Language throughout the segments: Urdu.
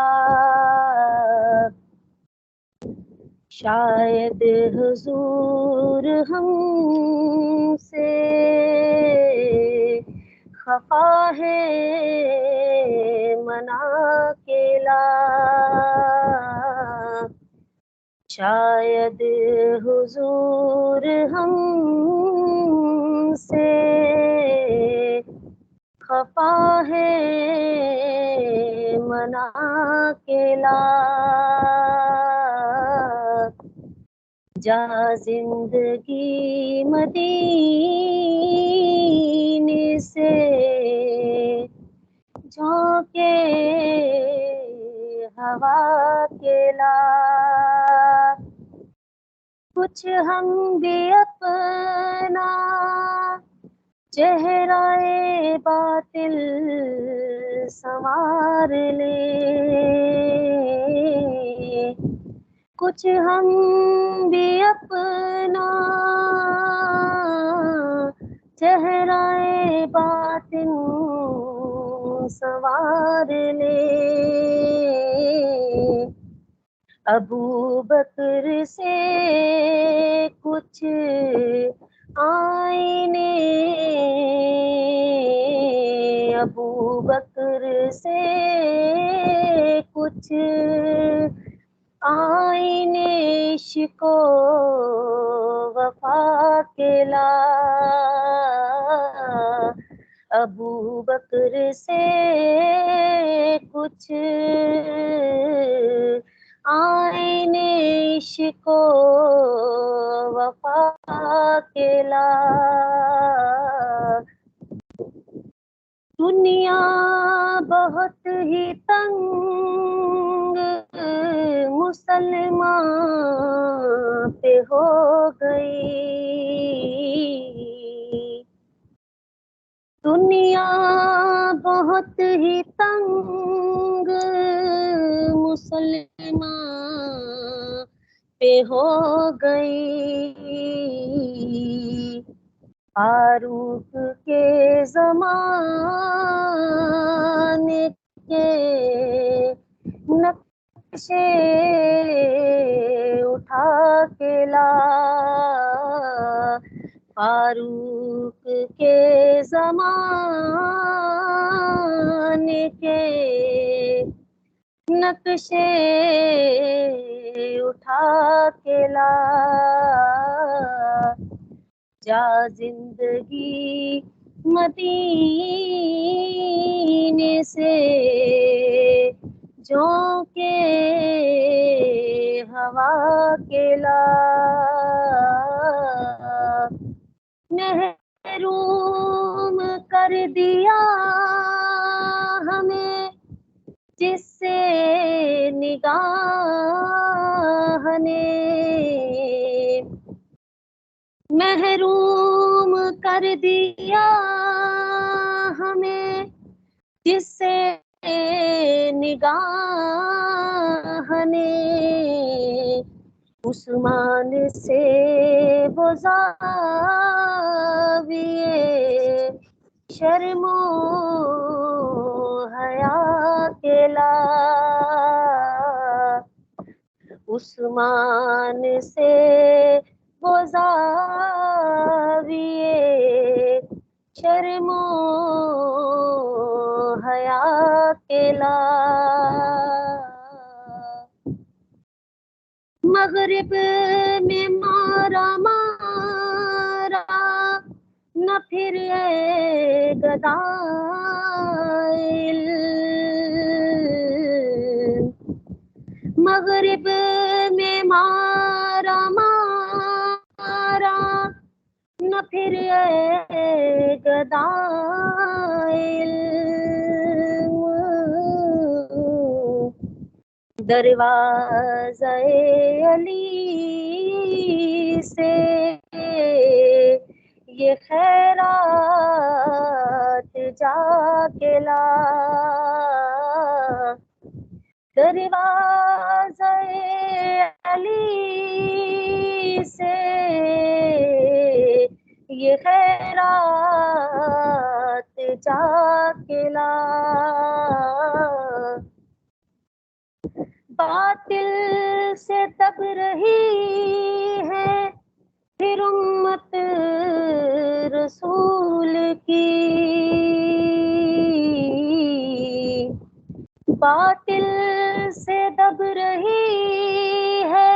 لا شاید حضور ہم سے خفا ہے منا کے لا شاید حضور ہم سے خفا ہے منا کے لا جا زندگی مدینے سے جھونکے ہوا کے لا کچھ ہم بھی اپنا چہرہ باطل سنوار لیں کچھ ہم بھی اپنا چہرہ باطن سنوار لیں ابو بکر سے کچھ آئینے ابو بکر سے کچھ آئینے عشق و وفا کے لا ابو بکر سے کچھ آئینے عشق و وفا کے لا دنیا بہت ہی تنگ مسلمان پہ ہو گئی دنیا بہت ہی تنگ مسلمان پہ ہو گئی فاروق کے زمانے کے نقشے اٹھا کے لا فاروق کے زمانے کے نقشے اٹھا کے لا جا زندگی مدینے سے جھونکے ہوا کے لا محروم کر دیا ہمیں جس سے نگاہ نے محروم کر دیا ہمیں جس سے نگاہ نے عثمان سے وہ زاویے شرم و حیا کے لا عثمان سے وہ زاویے شرم و حیا کے لا مغرب میں مارا نہ پھر اے گدائل مغرب میں مارا نہ پھر اے گدائل دروازہ علی سے یہ خیرات جا کے لا دروازہ علی سے یہ خیرات جا کے لا باطل سے دب رہی ہے پھر امت رسول کی، باطل سے دب رہی ہے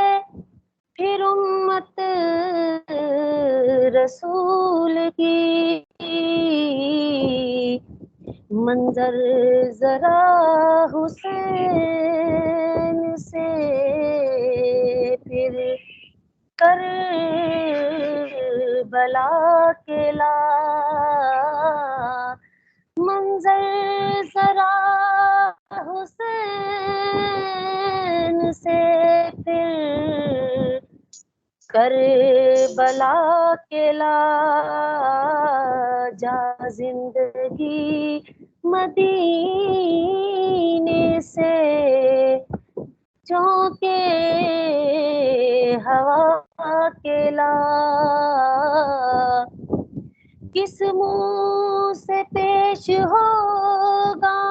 پھر امت رسول کی، منظر ذرا حسین سے پھر کربلا کے لا، منظر ذرا حسین سے پھر کربلا کے لا، جا زندگی مدینے سے چونکے ہوا کے لا، کس منہ سے پیش ہوگا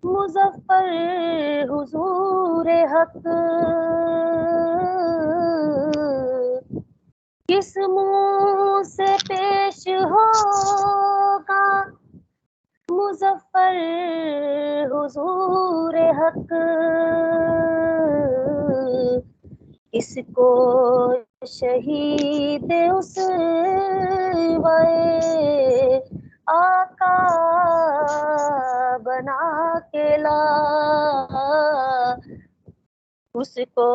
مظفر حضور حق، کس منہ سے پیش ہوگا مظفر حضور حق، اس کو شہید اسوہ آقا بنا کے لا، اس کو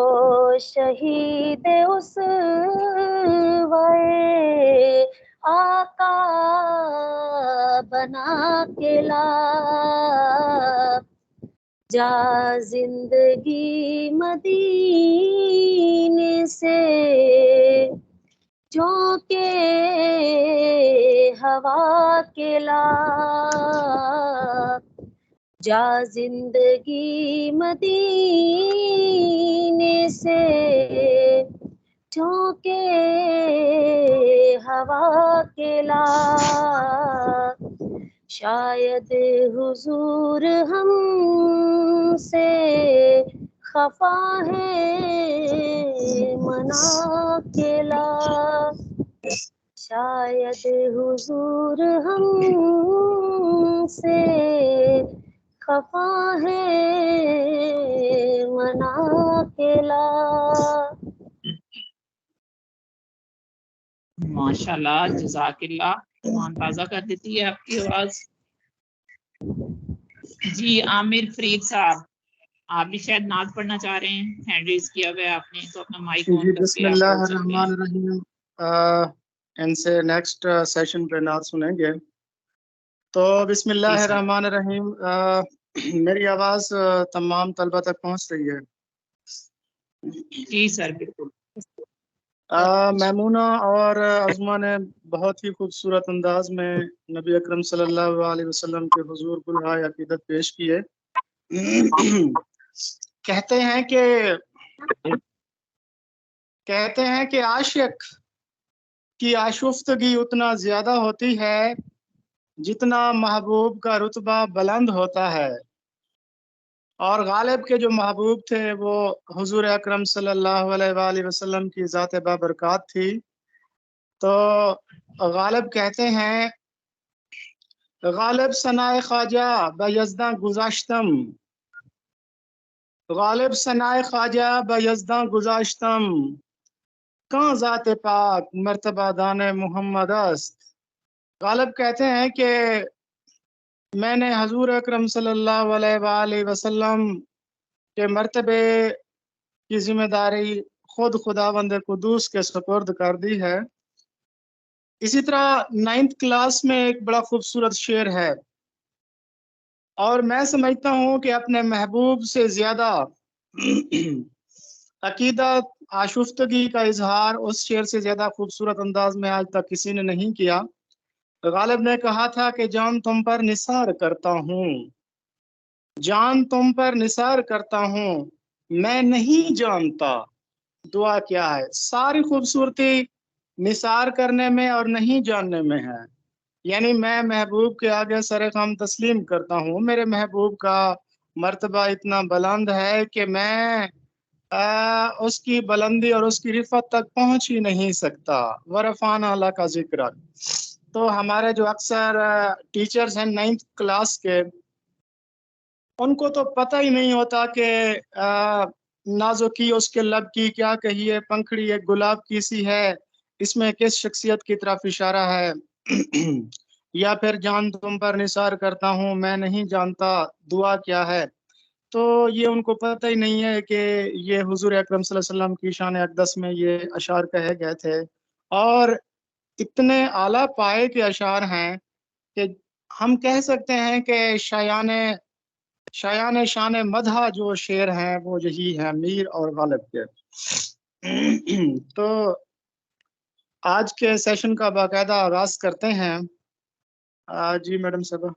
شہید اسوہ آقا بنا کے لا، جا زندگی مدینے سے جھونکے ہوا کے لا، جا زندگی مدینے سے جھونکے ہوا کے لا، شاید حضور ہم سے خفا ہے منا کے لا، شاید حضور ہم سے خفا ہے منا کے لا۔ ماشاء اللہ، جزاک اللہ، ایمان تازہ کر دیتی ہے آپ کی آواز۔ جی عامر فرید صاحب، آپ بھی شاید نعت پڑھنا چاہ رہے ہیں، ہینڈ ریز کیا ہوا ہے آپ نے، تو اپنا مائک آن کر بسم کے آپ اللہ بول سکتے الرحمن ہیں۔ الرحیم، ان سے نیکسٹ سیشن پہ نعت سنیں گے۔ تو بسم اللہ الرحمن الرحیم، میری آواز تمام طلبہ تک پہنچ رہی ہے؟ جی سر بالکل۔ میمونہ اور عظمہ نے بہت ہی خوبصورت انداز میں نبی اکرم صلی اللہ علیہ وسلم کے حضور گلہائے عقیدت پیش کیے۔ کہتے ہیں کہ عاشق کی آشفتگی اتنا زیادہ ہوتی ہے جتنا محبوب کا رتبہ بلند ہوتا ہے، اور غالب کے جو محبوب تھے وہ حضور اکرم صلی اللہ علیہ وآلہ وسلم کی ذات بابرکات تھی۔ تو غالب کہتے ہیں، غالب ثنائے خواجہ بیزداں گذاشتم، غالب ثنائے خواجہ بیزداں گذاشتم، کہاں ذات پاک مرتبہ دان محمد است۔ غالب کہتے ہیں کہ میں نے حضور اکرم صلی اللہ علیہ وآلہ وسلم کے مرتبے کی ذمہ داری خود خداوند قدوس کے سپرد کر دی ہے۔ اسی طرح 9th کلاس میں ایک بڑا خوبصورت شعر ہے، اور میں سمجھتا ہوں کہ اپنے محبوب سے زیادہ عقیدت آشفتگی کا اظہار اس شعر سے زیادہ خوبصورت انداز میں آج تک کسی نے نہیں کیا۔ غالب نے کہا تھا کہ جان تم پر نثار کرتا ہوں، جان تم پر نثار کرتا ہوں، میں نہیں جانتا دعا کیا ہے۔ ساری خوبصورتی نثار کرنے میں اور نہیں جاننے میں ہے، یعنی میں محبوب کے آگے سر خم تسلیم کرتا ہوں، میرے محبوب کا مرتبہ اتنا بلند ہے کہ میں اس کی بلندی اور اس کی رفت تک پہنچ ہی نہیں سکتا. ورفعنا لک ذکرک. تو ہمارے جو اکثر ٹیچرز ہیں 9th کلاس کے، ان کو تو پتہ ہی نہیں ہوتا کہ نازکی اس کے لب کی کیا کہیے، پنکھڑی ایک گلاب کی سی ہے، اس میں کس شخصیت کی طرف اشارہ ہے، یا پھر جان تم پر نثار کرتا ہوں میں نہیں جانتا دعا کیا ہے. تو یہ ان کو پتہ ہی نہیں ہے کہ یہ حضور اکرم صلی اللہ علیہ وسلم کی شان اقدس میں یہ اشعار کہے گئے تھے، اور اتنے اعلیٰ پائے کے اشعار ہیں کہ ہم کہہ سکتے ہیں کہ شایان شان مدح جو شعر ہیں وہ یہی ہیں میر اور غالب کے. تو آج کے سیشن کا باقاعدہ آغاز کرتے ہیں. جی میڈم صاحبہ.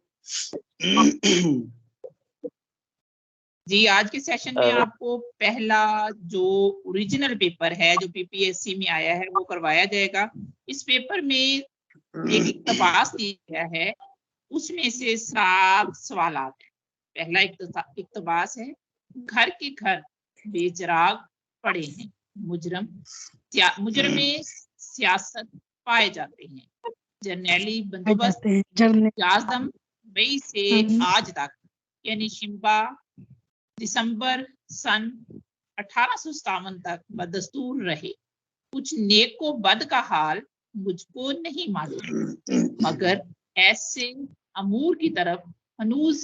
جی آج کے سیشن میں آپ کو پہلا جو اوریجنل پیپر ہے جو پی پی ایس سی میں آیا ہے وہ کروایا جائے گا. اس پیپر میں ایک اقتباس دیا گیا ہے، اس میں سے 7 سوالات ہیں. پہلا اقتباس ہے، گھر کے گھر بے چراغ پڑے ہیں، مجرم سیاست پائے جاتے ہیں، جرنیلی بندوبست جازدم مئی سے آج تک یعنی شمبا دسمبر سن 1857 تک بدستور رہے. کچھ نیک و بد کا حال مجھ کو نہیں معلوم، مگر ایسے امور کی طرف ہنوز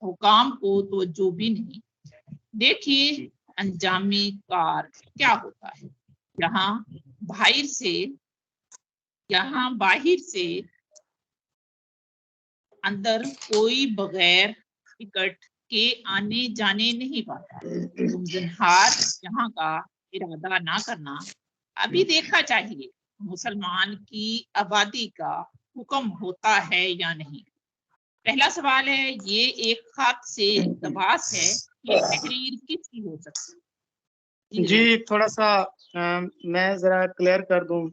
حکام کو توجہ بھی نہیں. دیکھیے انجام کار کیا ہوتا ہے. یہاں باہر سے اندر کوئی بغیر ٹکٹ کے آنے جانے نہیں پاتا. زنہار یہاں کا ارادہ نہ کرنا. ابھی دیکھا چاہیے مسلمان کی آبادی کا حکم ہوتا ہے یا نہیں. پہلا سوال ہے، یہ ایک خط سے اقتباس ہے، یہ تحریر کس کی ہو سکتی ہے؟ جی تھوڑا سا میں ذرا کلیئر کر دوں.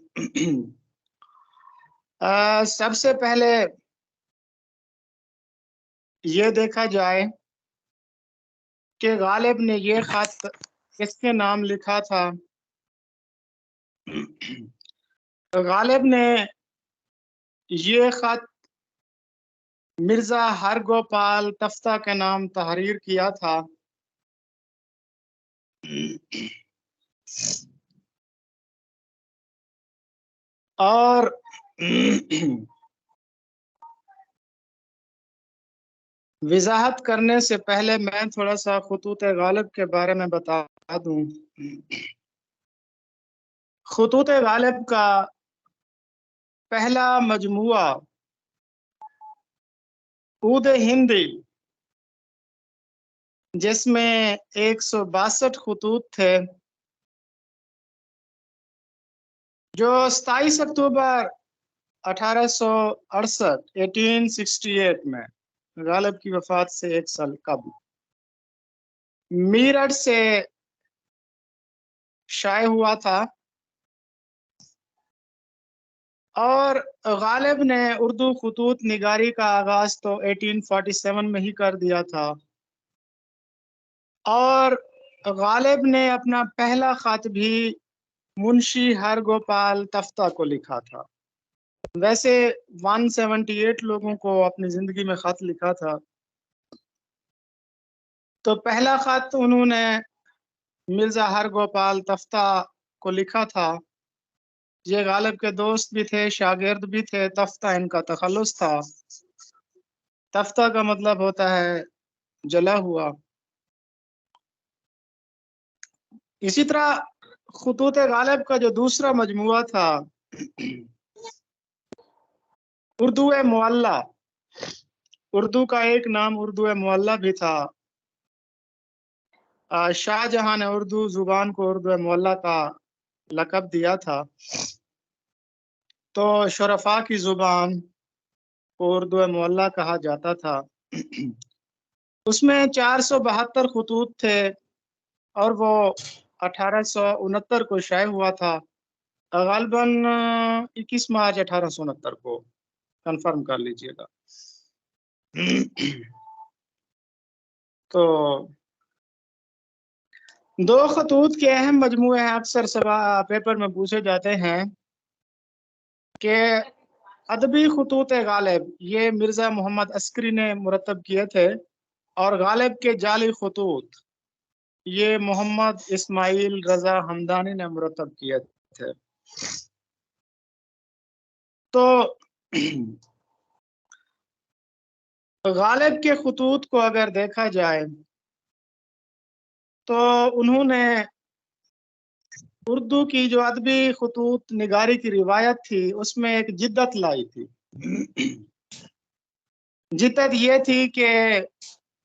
سب سے پہلے یہ دیکھا جائے کہ غالب نے یہ خط کس کے نام لکھا تھا. غالب نے یہ خط مرزا ہرگوپال تفتہ کے نام تحریر کیا تھا. اور وضاحت کرنے سے پہلے میں تھوڑا سا خطوط غالب کے بارے میں بتا دوں. خطوط غالب کا پہلا مجموعہ عود ہندی، جس میں 162 خطوط تھے، جو 27 اکتوبر 1868 میں غالب کی وفات سے 1 سال قبل میرٹھ سے شائع ہوا تھا. اور غالب نے اردو خطوط نگاری کا آغاز تو 1847 میں ہی کر دیا تھا، اور غالب نے اپنا پہلا خط بھی منشی ہرگوپال تفتہ کو لکھا تھا. ویسے 178 لوگوں کو اپنی زندگی میں خط لکھا تھا. تو پہلا خط انہوں نے مرزا ہرگوپال تفتہ کو لکھا تھا. یہ غالب کے دوست بھی تھے، شاگرد بھی تھے. تفتہ ان کا تخلص تھا. تفتہ کا مطلب ہوتا ہے جلا ہوا. اسی طرح خطوط غالب کا جو دوسرا مجموعہ تھا اردو معلّہ، اردو کا ایک نام اردو معلّہ بھی تھا. شاہ جہاں نے اردو زبان کو اردو معلّہ کا لقب دیا تھا. تو شرفاء کی زبان کو اردو معلّہ کہا جاتا تھا. اس میں 472 خطوط تھے، اور وہ 1869 کو شائع ہوا تھا. غالباً 21 مارچ 1869 کو، کنفرم کر لیجئے گا. تو دو خطوط کے اہم مجموعے ہیں، اکثر پیپر میں پوچھے جاتے ہیں کہ ادبی خطوط غالب یہ مرزا محمد عسکری نے مرتب کیے تھے، اور غالب کے جعلی خطوط یہ محمد اسماعیل رضا ہمدانی نے مرتب کیے تھے۔ تو غالب کے خطوط کو اگر دیکھا جائے تو انہوں نے اردو کی جو ادبی خطوط نگاری کی روایت تھی اس میں ایک جدت لائی تھی۔ جدت یہ تھی کہ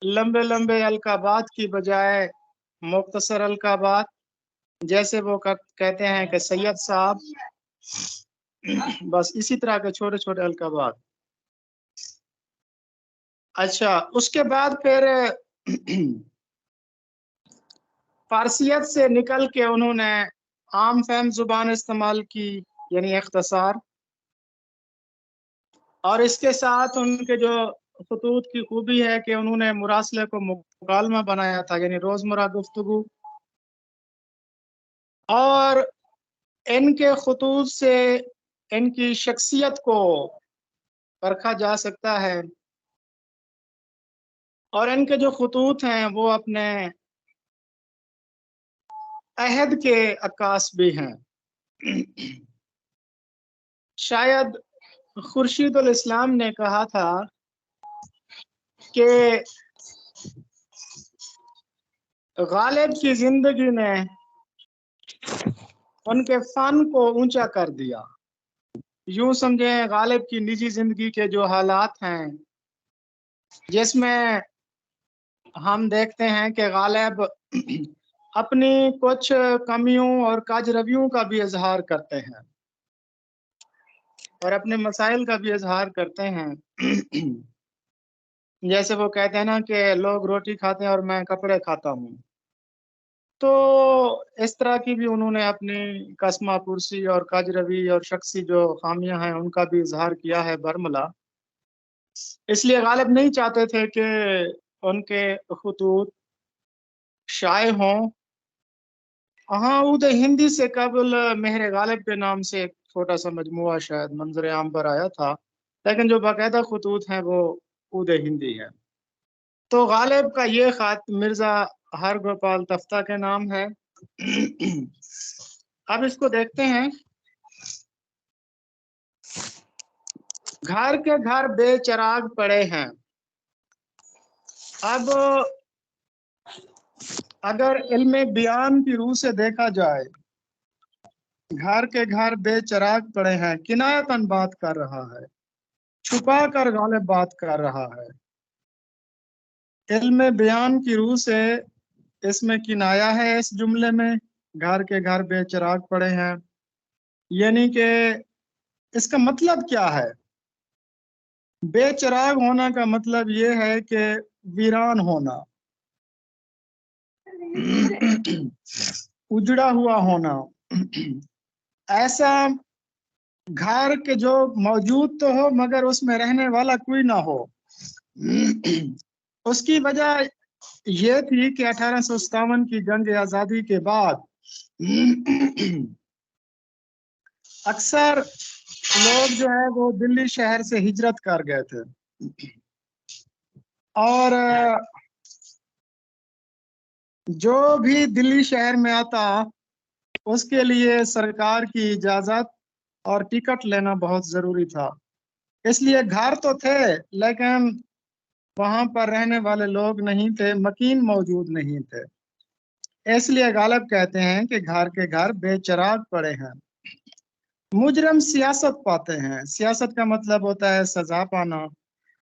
لمبے لمبے القابات کی بجائے مختصر القابات، جیسے وہ کہتے ہیں کہ سید صاحب، بس اسی طرح کے چھوٹے چھوٹے القابات۔ اچھا، اس کے بعد پھر فارسیت سے نکل کے انہوں نے عام فہم زبان استعمال کی، یعنی اختصار، اور اس کے ساتھ ان کے جو خطوط کی خوبی ہے کہ انہوں نے مراسلے کو مکالمہ بنایا تھا، یعنی روزمرہ گفتگو، اور ان کے خطوط سے ان کی شخصیت کو پرکھا جا سکتا ہے، اور ان کے جو خطوط ہیں وہ اپنے عہد کے عکاس بھی ہیں۔ شاید خورشید الاسلام نے کہا تھا کہ غالب کی زندگی نے ان کے فن کو اونچا کر دیا۔ یوں سمجھیں غالب کی نجی زندگی کے جو حالات ہیں، جس میں ہم دیکھتے ہیں کہ غالب اپنی کچھ کمیوں اور کاج رویوں کا بھی اظہار کرتے ہیں اور اپنے مسائل کا بھی اظہار کرتے ہیں۔ جیسے وہ کہتے ہیں نا کہ لوگ روٹی کھاتے ہیں اور میں کپڑے کھاتا ہوں، تو اس طرح کی بھی انہوں نے اپنی قسمہ پرسی اور کاج روی اور شخصی جو خامیاں ہیں ان کا بھی اظہار کیا ہے برملا۔ اس لیے غالب نہیں چاہتے تھے کہ ان کے خطوط شائع ہوں۔ ہاں، عود ہندی سے قبل مہر غالب کے نام سے ایک چھوٹا سا مجموعہ شاید منظر عام پر آیا تھا، لیکن جو باقاعدہ خطوط ہیں وہ عود ہندی ہے۔ تو غالب کا یہ خط مرزا ہر گوپال تفتہ کے نام ہے۔ اب اس کو دیکھتے ہیں۔ گھر کے گھر بے چراغ پڑے ہیں۔ اب اگر علم بیان کی روح سے دیکھا جائے، گھر کے گھر بے چراغ پڑے ہیں کنایتاً بات کر رہا ہے، چھپا کر غالب بات کر رہا ہے۔ علم بیان کی روح سے اس میں کنایا ہے، اس جملے میں گھر کے گھر بے چراغ پڑے ہیں، یعنی کہ اس کا مطلب کیا ہے؟ بے چراغ ہونا کا مطلب یہ ہے کہ ویران ہونا، اجڑا ہوا ہونا، ایسا گھر کے جو موجود تو ہو مگر اس میں رہنے والا کوئی نہ ہو۔ اس کی وجہ یہ تھی کہ 1857 کی جنگ آزادی کے بعد اکثر لوگ جو ہے وہ دلی شہر سے ہجرت کر گئے تھے، اور جو بھی دلی شہر میں آتا اس کے لیے سرکار کی اجازت اور ٹکٹ لینا بہت ضروری تھا۔ اس لیے گھر تو تھے لیکن وہاں پر رہنے والے لوگ نہیں تھے، مکین موجود نہیں تھے۔ اس لیے غالب کہتے ہیں کہ گھر کے گھر بے چراغ پڑے ہیں۔ مجرم سیاست پاتے ہیں، سیاست کا مطلب ہوتا ہے سزا پانا۔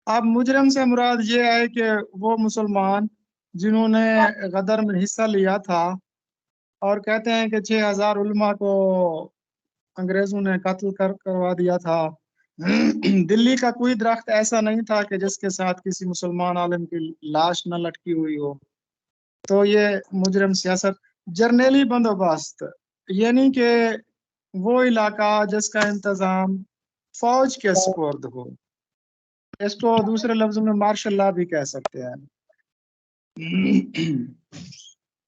اب مجرم سے مراد یہ ہے کہ وہ مسلمان جنہوں نے غدر میں حصہ لیا تھا، اور کہتے ہیں کہ 6000 علماء کو انگریزوں نے قتل کروا دیا تھا۔ دلی کا کوئی درخت ایسا نہیں تھا کہ جس کے ساتھ کسی مسلمان عالم کی لاش نہ لٹکی ہوئی ہو۔ تو یہ مجرم سیاست۔ جرنیلی بندوبست یعنی کہ وہ علاقہ جس کا انتظام فوج کے سپرد ہو، اس کو دوسرے لفظوں میں مارشل لا بھی کہہ سکتے ہیں۔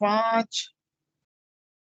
5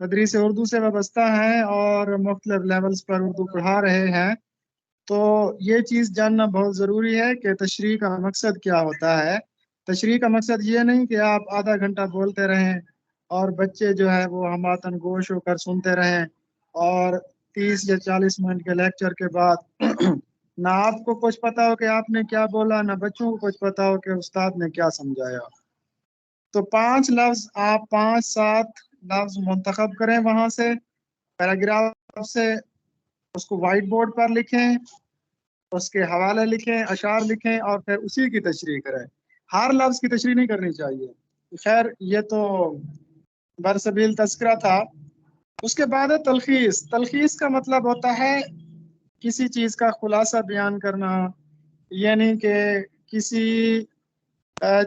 تدریس اردو سے وابستہ ہیں اور مختلف لیولز پر اردو پڑھا رہے ہیں، تو یہ چیز جاننا بہت ضروری ہے کہ تشریح کا مقصد کیا ہوتا ہے۔ تشریح کا مقصد یہ نہیں کہ آپ آدھا گھنٹہ بولتے رہیں اور بچے جو ہے وہ ہماتن گوش ہو کر سنتے رہیں، اور 30 یا 40 منٹ کے لیکچر کے بعد نہ آپ کو کچھ پتا ہو کہ آپ نے کیا بولا، نہ بچوں کو کچھ پتا ہو کہ استاد نے کیا سمجھایا۔ تو 5 لفظ آپ 5-7 لفظ منتخب کریں وہاں سے، پیراگراف سے، اس کو وائٹ بورڈ پر لکھیں، اس کے حوالے لکھیں، اشعار لکھیں، اور پھر اسی کی تشریح کریں۔ ہر لفظ کی تشریح نہیں کرنی چاہیے۔ خیر یہ تو برسبیل تذکرہ تھا۔ اس کے بعد ہے تلخیص۔ تلخیص کا مطلب ہوتا ہے کسی چیز کا خلاصہ بیان کرنا، یعنی کہ کسی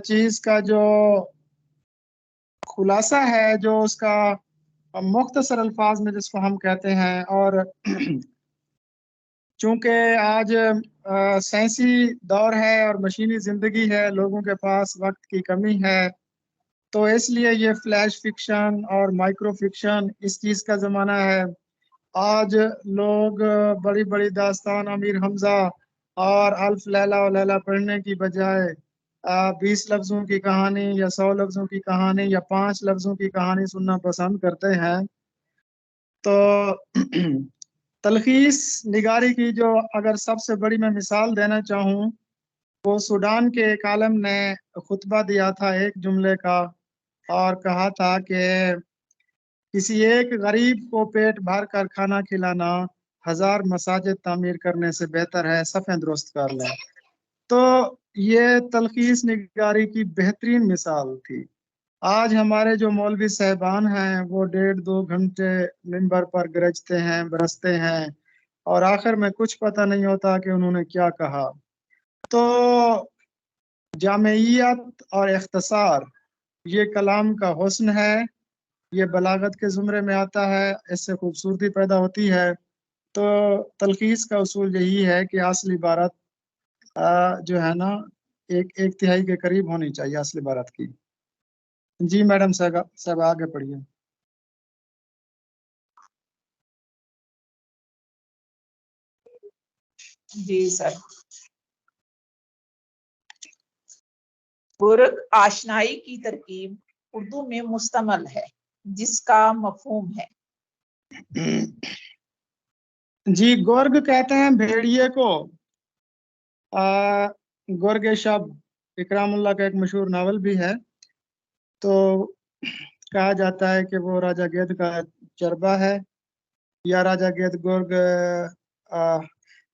چیز کا جو خلاصہ ہے، جو اس کا مختصر الفاظ میں جس کو ہم کہتے ہیں، اور چونکہ آج سائنسی دور ہے اور مشینی زندگی ہے، لوگوں کے پاس وقت کی کمی ہے، تو اس لیے یہ فلیش فکشن اور مائکرو فکشن اس چیز کا زمانہ ہے۔ آج لوگ بڑی بڑی داستان امیر حمزہ اور الف لیلہ و لیلہ پڑھنے کی بجائے 20 لفظوں کی کہانی یا 100 لفظوں کی کہانی یا 5 لفظوں کی کہانی سننا پسند کرتے ہیں۔ تو تلخیص نگاری کی جو اگر سب سے بڑی میں مثال دینا چاہوں، وہ سوڈان کے ایک عالم نے خطبہ دیا تھا ایک جملے کا، اور کہا تھا کہ کسی ایک غریب کو پیٹ بھر کر کھانا کھلانا 1000 مساجد تعمیر کرنے سے بہتر ہے، صفیں درست کر لیں۔ تو یہ تلخیص نگاری کی بہترین مثال تھی۔ آج ہمارے جو مولوی صاحبان ہیں وہ 1.5-2 گھنٹے ممبر پر گرجتے ہیں، برستے ہیں، اور آخر میں کچھ پتہ نہیں ہوتا کہ انہوں نے کیا کہا۔ تو جامعیت اور اختصار یہ کلام کا حسن ہے، یہ بلاغت کے زمرے میں آتا ہے، اس سے خوبصورتی پیدا ہوتی ہے۔ تو تلخیص کا اصول یہی ہے کہ اصل عبارت جو ہے نا 1/3 کے قریب ہونی چاہیے اصل عبارت کی۔ جی میڈم صاحب آگے پڑھیے۔ جی سر۔ گرگ آشنائی کی ترکیب اردو میں مستعمل ہے جس کا مفہوم ہے۔ جی گرگ کہتے ہیں بھیڑیے کو۔ گرگ شب اکرام اللہ کا ایک مشہور ناول بھی ہے، تو کہا جاتا ہے کہ وہ راجہ گید کا چربا ہے، یا راجہ گید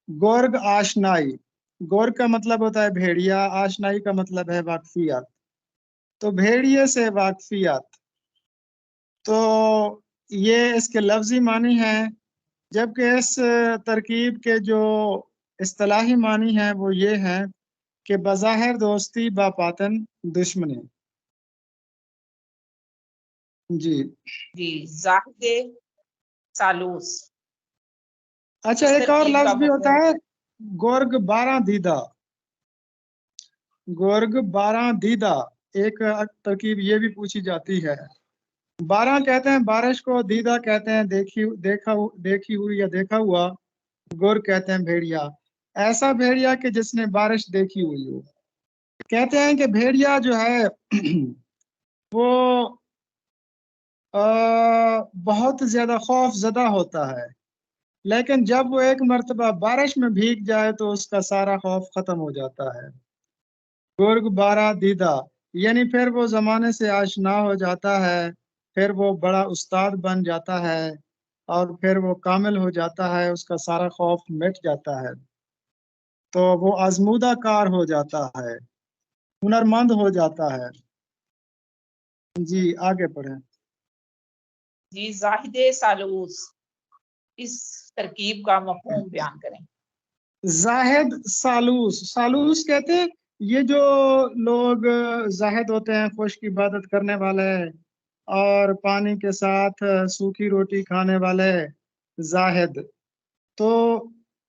گرگ آشنائی۔ گرگ کا مطلب ہوتا ہے بھیڑیا، آشنائی کا مطلب ہے واقفیت، تو بھیڑیے سے واقفیت۔ تو یہ اس کے لفظی معنی ہیں، جبکہ اس ترکیب کے جو اصطلاحی معنی ہیں وہ یہ ہیں کہ بظاہر دوستی با باطن دشمنی۔ جی زاہد سالوس۔ اچھا ایک اور لفظ بھی ہوتا ہے گرگ 12 دیدہ۔ گرگ 12 دیدہ ایک ترکیب یہ بھی پوچھی جاتی ہے۔ 12 کہتے ہیں بارش کو، دیدہ کہتے ہیں دیکھی ہوئی یا دیکھا ہوا، گرگ کہتے ہیں بھیڑیا، ایسا بھیڑیا کہ جس نے بارش دیکھی ہوئی ہو۔ کہتے ہیں کہ بھیڑیا جو ہے وہ بہت زیادہ خوف زدہ ہوتا ہے، لیکن جب وہ ایک مرتبہ بارش میں بھیگ جائے تو اس کا سارا خوف ختم ہو جاتا ہے۔ گرگ 12 دیدہ یعنی پھر وہ زمانے سے آشنا ہو جاتا ہے، پھر وہ بڑا استاد بن جاتا ہے، اور پھر وہ کامل ہو جاتا ہے، اس کا سارا خوف مٹ جاتا ہے، تو وہ آزمودہ کار ہو جاتا ہے، ہنرمند ہو جاتا ہے۔ جی آگے پڑھیں۔ جی زاہد سالوس، اس ترکیب کا مفہوم بیان کریں۔ زاہد سالوس، سالوس کہتے ہیں یہ جو لوگ زاہد ہوتے ہیں، خشک عبادت کرنے والے اور پانی کے ساتھ سوکھی روٹی کھانے والے، زاہد، تو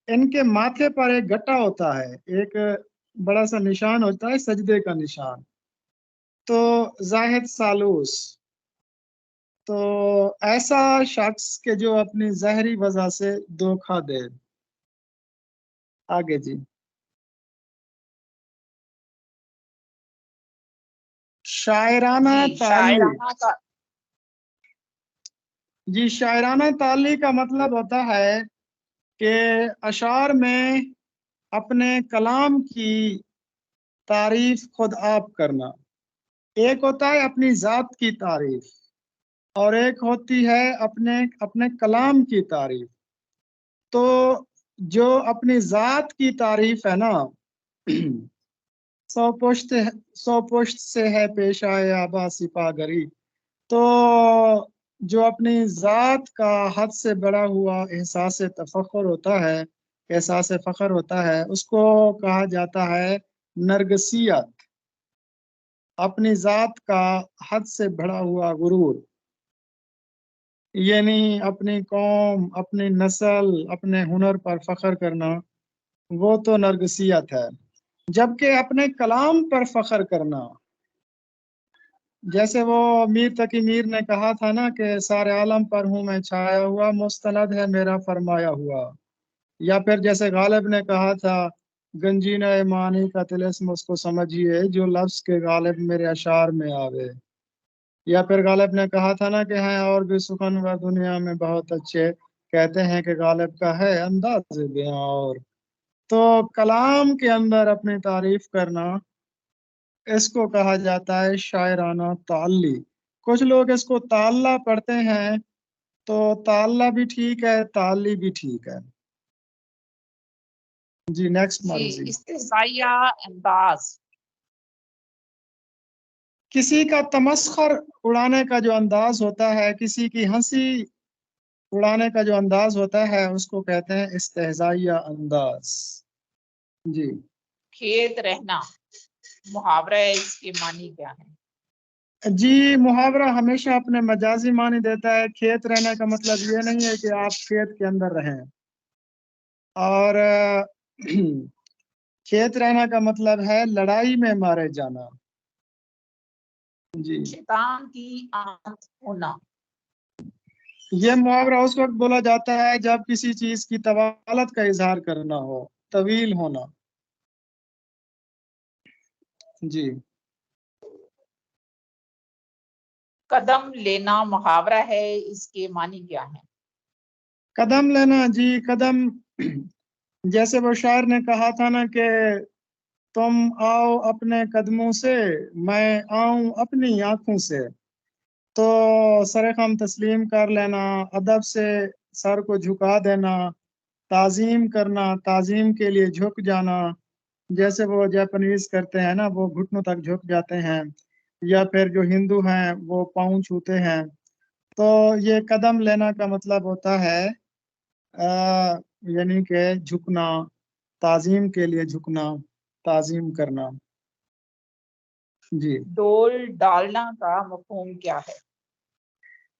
ان کے ماتھے پر ایک گٹا ہوتا ہے، ایک بڑا سا نشان ہوتا ہے، سجدے کا نشان، تو زاہد سالوس۔ تو ایسا شخص کہ جو اپنی ظاہری وجہ سے دھوکہ دے. آگے جی. شاعرانہ جی تعلی. شاعرانہ کا جی شاعرانہ تعلی کا مطلب ہوتا ہے کہ اشعار میں اپنے کلام کی تعریف خود آپ کرنا. ایک ہوتا ہے اپنی ذات کی تعریف اور ایک ہوتی ہے اپنے کلام کی تعریف. تو جو اپنی ذات کی تعریف ہے نا سو پشت سے ہے پیش آئے آبا سپا گری. تو جو اپنی ذات کا حد سے بڑا ہوا احساس تفخر ہوتا ہے، احساس فخر ہوتا ہے، اس کو کہا جاتا ہے نرگسیت. اپنی ذات کا حد سے بڑا ہوا غرور، یعنی اپنی قوم، اپنی نسل، اپنے ہنر پر فخر کرنا، وہ تو نرگسیت ہے. جبکہ اپنے کلام پر فخر کرنا، جیسے وہ میر تقی میر نے کہا تھا نا کہ سارے عالم پر ہوں میں چھایا ہوا، مستند ہے میرا فرمایا ہوا. یا پھر جیسے غالب نے کہا تھا گنجینہ معنی کا طلسم اس کو سمجھیے جو لفظ کے غالب میرے اشعار میں آوے. یا پھر غالب نے کہا تھا نا کہ ہیں اور بھی سخنور دنیا میں بہت اچھے، کہتے ہیں کہ غالب کا ہے انداز بیاں اور. تو کلام کے اندر اپنی تعریف کرنا، اس کو کہا جاتا ہے شاعرانہ تعلی. کچھ لوگ اس کو تعلی پڑھتے ہیں، تو تعلی بھی ٹھیک ہے، تعلی بھی ٹھیک ہے. جی نیکسٹ جی مرضی. استحصائیہ انداز. کسی کا تمسخر اڑانے کا جو انداز ہوتا ہے، کسی کی ہنسی اڑانے کا جو انداز ہوتا ہے، اس کو کہتے ہیں استحصائیہ انداز. جی. کھیت رہنا محاورہ ہے، اس کے معنی کیا ہے؟ جی محاورہ ہمیشہ اپنے مجازی معنی دیتا ہے. کھیت رہنے کا مطلب یہ نہیں ہے کہ آپ کھیت کے اندر رہیں، اور کھیت رہنا کا مطلب ہے لڑائی میں مارے جانا. جی. شیطان کی آنکھ ہونا. یہ محاورہ اس وقت بولا جاتا ہے جب کسی چیز کی طوالت کا اظہار کرنا ہو، طویل ہونا. جی. قدم لینا محاورہ ہے، اس کے معنی کیا ہے؟ قدم لینا. جی قدم، جیسے وہ شاعر نے کہا تھا نا کہ تم آؤ اپنے قدموں سے، میں آؤں اپنی آنکھوں سے. تو سر خم تسلیم کر لینا، ادب سے سر کو جھکا دینا، تعظیم کرنا، تعظیم کے لیے جھک جانا. جیسے وہ جاپنیز کرتے ہیں نا، وہ گھٹنوں تک جھک جاتے ہیں، یا پھر جو ہندو ہیں وہ پاؤں چھوتے ہیں. تو یہ قدم لینا کا مطلب ہوتا ہے یعنی کہ جھکنا، تعظیم کے لیے جھکنا، تعظیم کرنا. جی. ڈول ڈالنا کا مفہوم کیا ہے؟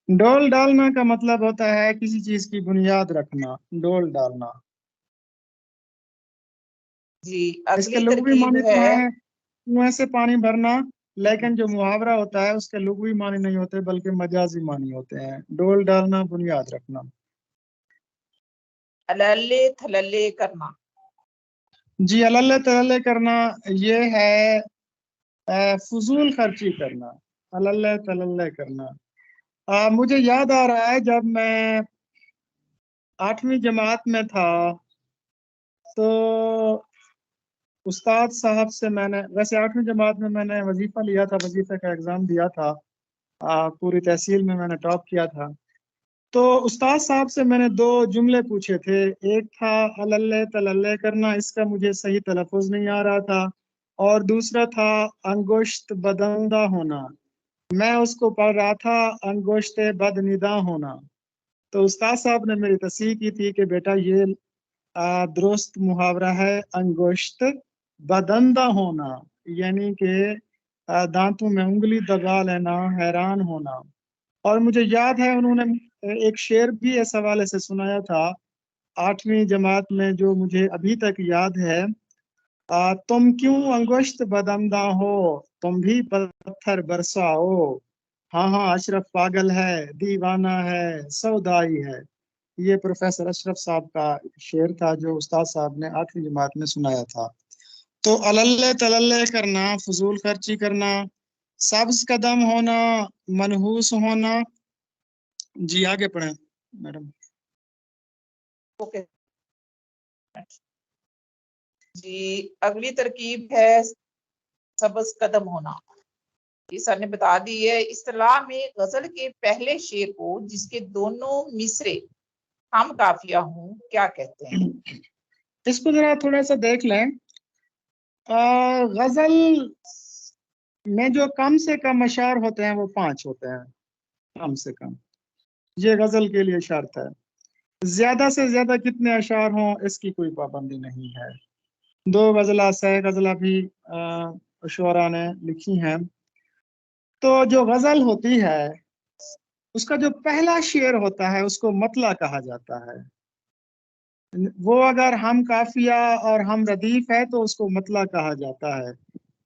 ڈول ڈالنا کا مطلب ہوتا ہے کسی چیز کی بنیاد رکھنا، ڈول ڈالنا. جی اس کے اگلی لغوی ترکیب معنی تو ہے. ہے کنویں سے پانی بھرنا، لیکن جو محاورہ ہوتا ہے اس کے لغوی معنی نہیں ہوتے بلکہ مجازی معنی ہوتے ہیں. ڈول ڈالنا، بنیاد رکھنا. اللے تھللے کرنا. جی اللے تللے کرنا، یہ ہے فضول خرچی کرنا، اللے تللے کرنا. مجھے یاد آ رہا ہے جب میں 8ویں جماعت میں تھا، تو استاد صاحب سے میں نے، ویسے 8ویں جماعت میں نے وظیفہ لیا تھا، وظیفے کا ایگزام دیا تھا، پوری تحصیل میں نے ٹاپ کیا تھا. تو استاد صاحب سے میں نے 2 جملے پوچھے تھے. ایک تھا اللے تللے کرنا، اس کا مجھے صحیح تلفظ نہیں آ رہا تھا، اور دوسرا تھا انگشت بدندہ ہونا. میں اس کو پڑھ رہا تھا انگشت بدندہ ہونا. تو استاد صاحب نے میری تصحیح کی تھی کہ بیٹا یہ درست محاورہ ہے انگشت بدندہ ہونا، یعنی کہ دانتوں میں انگلی دبا لینا، حیران ہونا. اور مجھے یاد ہے انہوں نے ایک شعر بھی اس حوالے سے سنایا تھا 8ویں جماعت میں، جو مجھے ابھی تک یاد ہے. تم کیوں انگشت بدندہ ہو، تم بھی پتھر برساؤ، ہاں اشرف پاگل ہے، دیوانہ ہے، سودائی ہے، یہ پروفیسر اشرف صاحب کا شعر تھا جو استاد صاحب نے 8ویں جماعت میں سنایا تھا۔ تو اللے تللے کرنا، فضول خرچی کرنا، سبز قدم ہونا، منحوس ہونا۔ جی آگے پڑھیں میڈم۔ اوکے جی، اگلی ترکیب ہے سبز قدم ہونا۔ یہ سر نے بتا دی ہے۔ اصطلاح میں غزل کے پہلے شعر کو جس کے دونوں مصرے ہم قافیہ ہوں کیا کہتے ہیں؟ اس کو ذرا تھوڑا سا دیکھ لیں۔ غزل میں جو کم سے کم اشعار ہوتے ہیں وہ 5 ہوتے ہیں، کم سے کم، یہ غزل کے لیے شرط ہے۔ زیادہ سے زیادہ کتنے اشعار ہوں اس کی کوئی پابندی نہیں ہے۔ 2 غزلہ، 6 غزلہ بھی شعراء نے لکھی ہیں۔ تو جو غزل ہوتی ہے اس کا جو پہلا شعر ہوتا ہے اس کو مطلع کہا جاتا ہے۔ وہ اگر ہم قافیہ اور ہم ردیف ہے تو اس کو مطلع کہا جاتا ہے،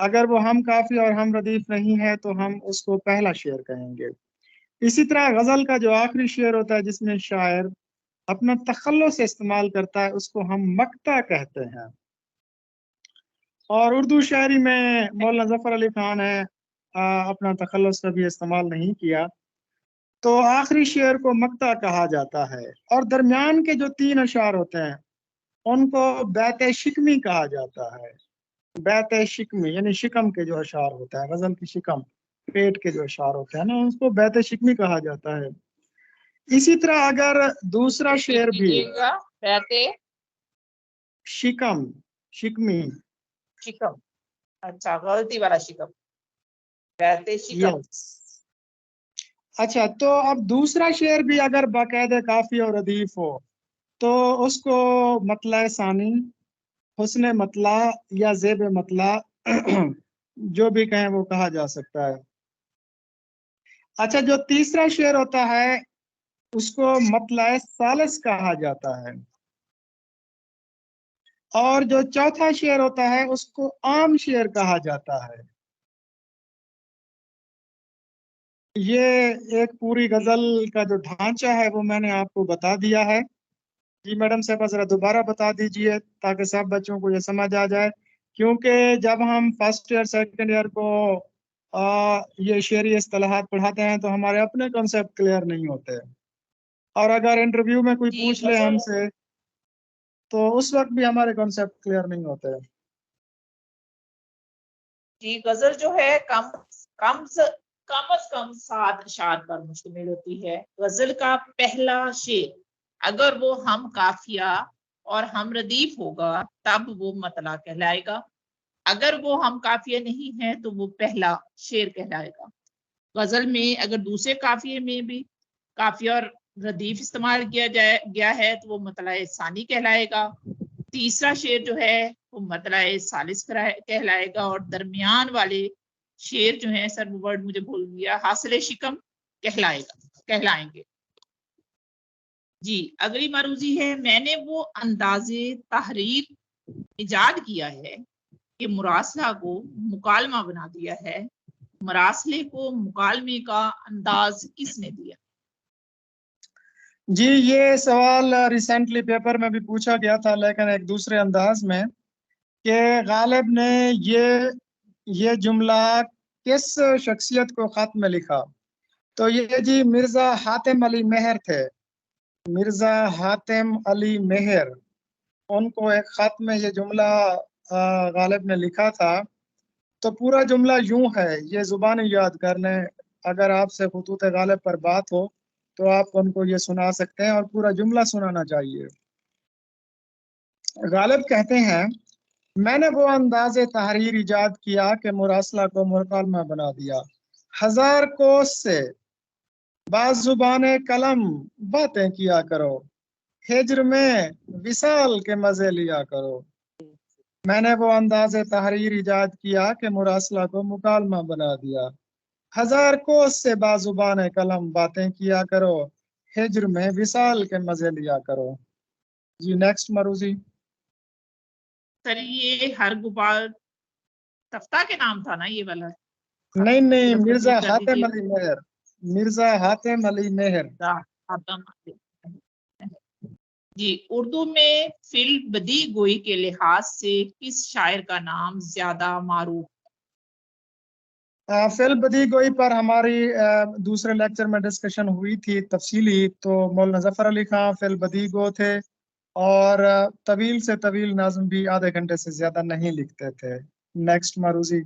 اگر وہ ہم قافیہ اور ہم ردیف نہیں ہے تو ہم اس کو پہلا شعر کہیں گے۔ اسی طرح غزل کا جو آخری شعر ہوتا ہے جس میں شاعر اپنا تخلص استعمال کرتا ہے اس کو ہم مقطع کہتے ہیں۔ اور اردو شاعری میں مولانا ظفر علی خان نے اپنا تخلص کبھی استعمال نہیں کیا، تو آخری شعر کو مقطع کہا جاتا ہے۔ اور درمیان کے جو 3 اشعار ہوتے ہیں ان کو بیت شکمی کہا جاتا ہے۔ بیت شکمی یعنی شکم کے جو اشعار ہوتا ہے، غزل کی شکم، پیٹ کے جو اشعار ہوتے ہیں نا، اس کو بیت شکمی کہا جاتا ہے۔ اسی طرح اگر دوسرا شعر بھی بیت شکم، شکمی، شکم، اچھا غلطی والا شکم، بیت شکم۔ اچھا، تو اب دوسرا شعر بھی اگر باقاعدہ کافی اور ردیف ہو تو اس کو مطلع ثانی، حسن مطلع یا زیب مطلع جو بھی کہیں وہ کہا جا سکتا ہے۔ اچھا، جو تیسرا شعر ہوتا ہے اس کو مطلع ثالث کہا جاتا ہے، اور جو چوتھا شعر ہوتا ہے اس کو عام شعر کہا جاتا ہے۔ یہ ایک پوری غزل کا جو ڈھانچہ ہے وہ میں نے آپ کو بتا دیا ہے۔ جی میڈم صاحب ذرا دوبارہ بتا دیجئے تاکہ سب بچوں کو یہ سمجھ آ جائے، کیونکہ جب ہم فرسٹ ایئر سیکنڈ ایئر کو یہ شعری اصطلاحات پڑھاتے ہیں تو ہمارے اپنے کنسیپٹ کلیئر نہیں ہوتے، اور اگر انٹرویو میں کوئی پوچھ لے ہم سے تو اس وقت بھی ہمارے کنسیپٹ کلیئر نہیں ہوتے۔ جی، غزل جو ہے کم از کم 7 اشعار پر مشتمل ہوتی ہے۔ غزل کا پہلا شعر اگر وہ ہم قافیہ اور ہم ردیف ہوگا تب وہ مطلع کہلائے گا، اگر وہ ہم قافیہ نہیں ہے تو وہ پہلا شعر کہلائے گا۔ غزل میں اگر دوسرے قافیے میں بھی قافیہ اور ردیف استعمال کیا گیا ہے تو وہ مطلع ثانی کہلائے گا۔ تیسرا شعر جو ہے وہ مطلع ثالث کہلائے گا، اور درمیان والے شعر جو ہیں، سر وہ ورڈ مجھے بھول گیا، حاصل شکم کہلائیں گے۔ جی، اگلی معروضی ہے، میں نے وہ انداز تحریر ایجاد کیا ہے کہ مراسلہ کو مکالمہ بنا دیا ہے، مراسلے کو مکالمے کا انداز کس نے دیا؟ جی، یہ سوال ریسنٹلی پیپر میں بھی پوچھا گیا تھا لیکن ایک دوسرے انداز میں، کہ غالب نے یہ جملہ کس شخصیت کو خط میں لکھا؟ تو یہ جی مرزا حاتم علی مہر تھے، مرزا حاتم علی مہر، ان کو ایک خط میں یہ جملہ غالب نے لکھا تھا۔ تو پورا جملہ یوں ہے، یہ زبانی یاد کر لیں، اگر آپ سے خطوط غالب پر بات ہو تو آپ ان کو یہ سنا سکتے ہیں، اور پورا جملہ سنانا چاہیے۔ غالب کہتے ہیں، میں نے وہ انداز تحریر ایجاد کیا کہ مراسلہ کو مکالمہ بنا دیا، 1000 کوس سے بعض زبان قلم باتیں کیا کرو، ہجر میں وصال کے مزے لیا کرو۔ میں نے وہ انداز تحریر ایجاد کیا کہ مراسلہ کو مکالمہ بنا دیا، 1000 کوس سے بعض زبان قلم باتیں کیا کرو، ہجر میں وصال کے مزے لیا کرو۔ جی نیکسٹ مروزی۔ سر یہ ہر غبار تفتہ کے نام تھا نا یہ والا؟ نہیں، مرزا حاتم علی مہر۔ مرزا حاتم علی مہر. جی اردو میں فی البدی گوئی کے لحاظ سے کس شاعر کا نام زیادہ معروف؟ فی البدی گوئی پر ہماری دوسرے لیکچر میں ڈسکشن ہوئی تھی تفصیلی. تو مولانا ظفر علی خان فی البدی گو تھے اور طویل سے طویل نظم بھی آدھے گھنٹے سے زیادہ نہیں لکھتے تھے. نیکسٹ معروضی.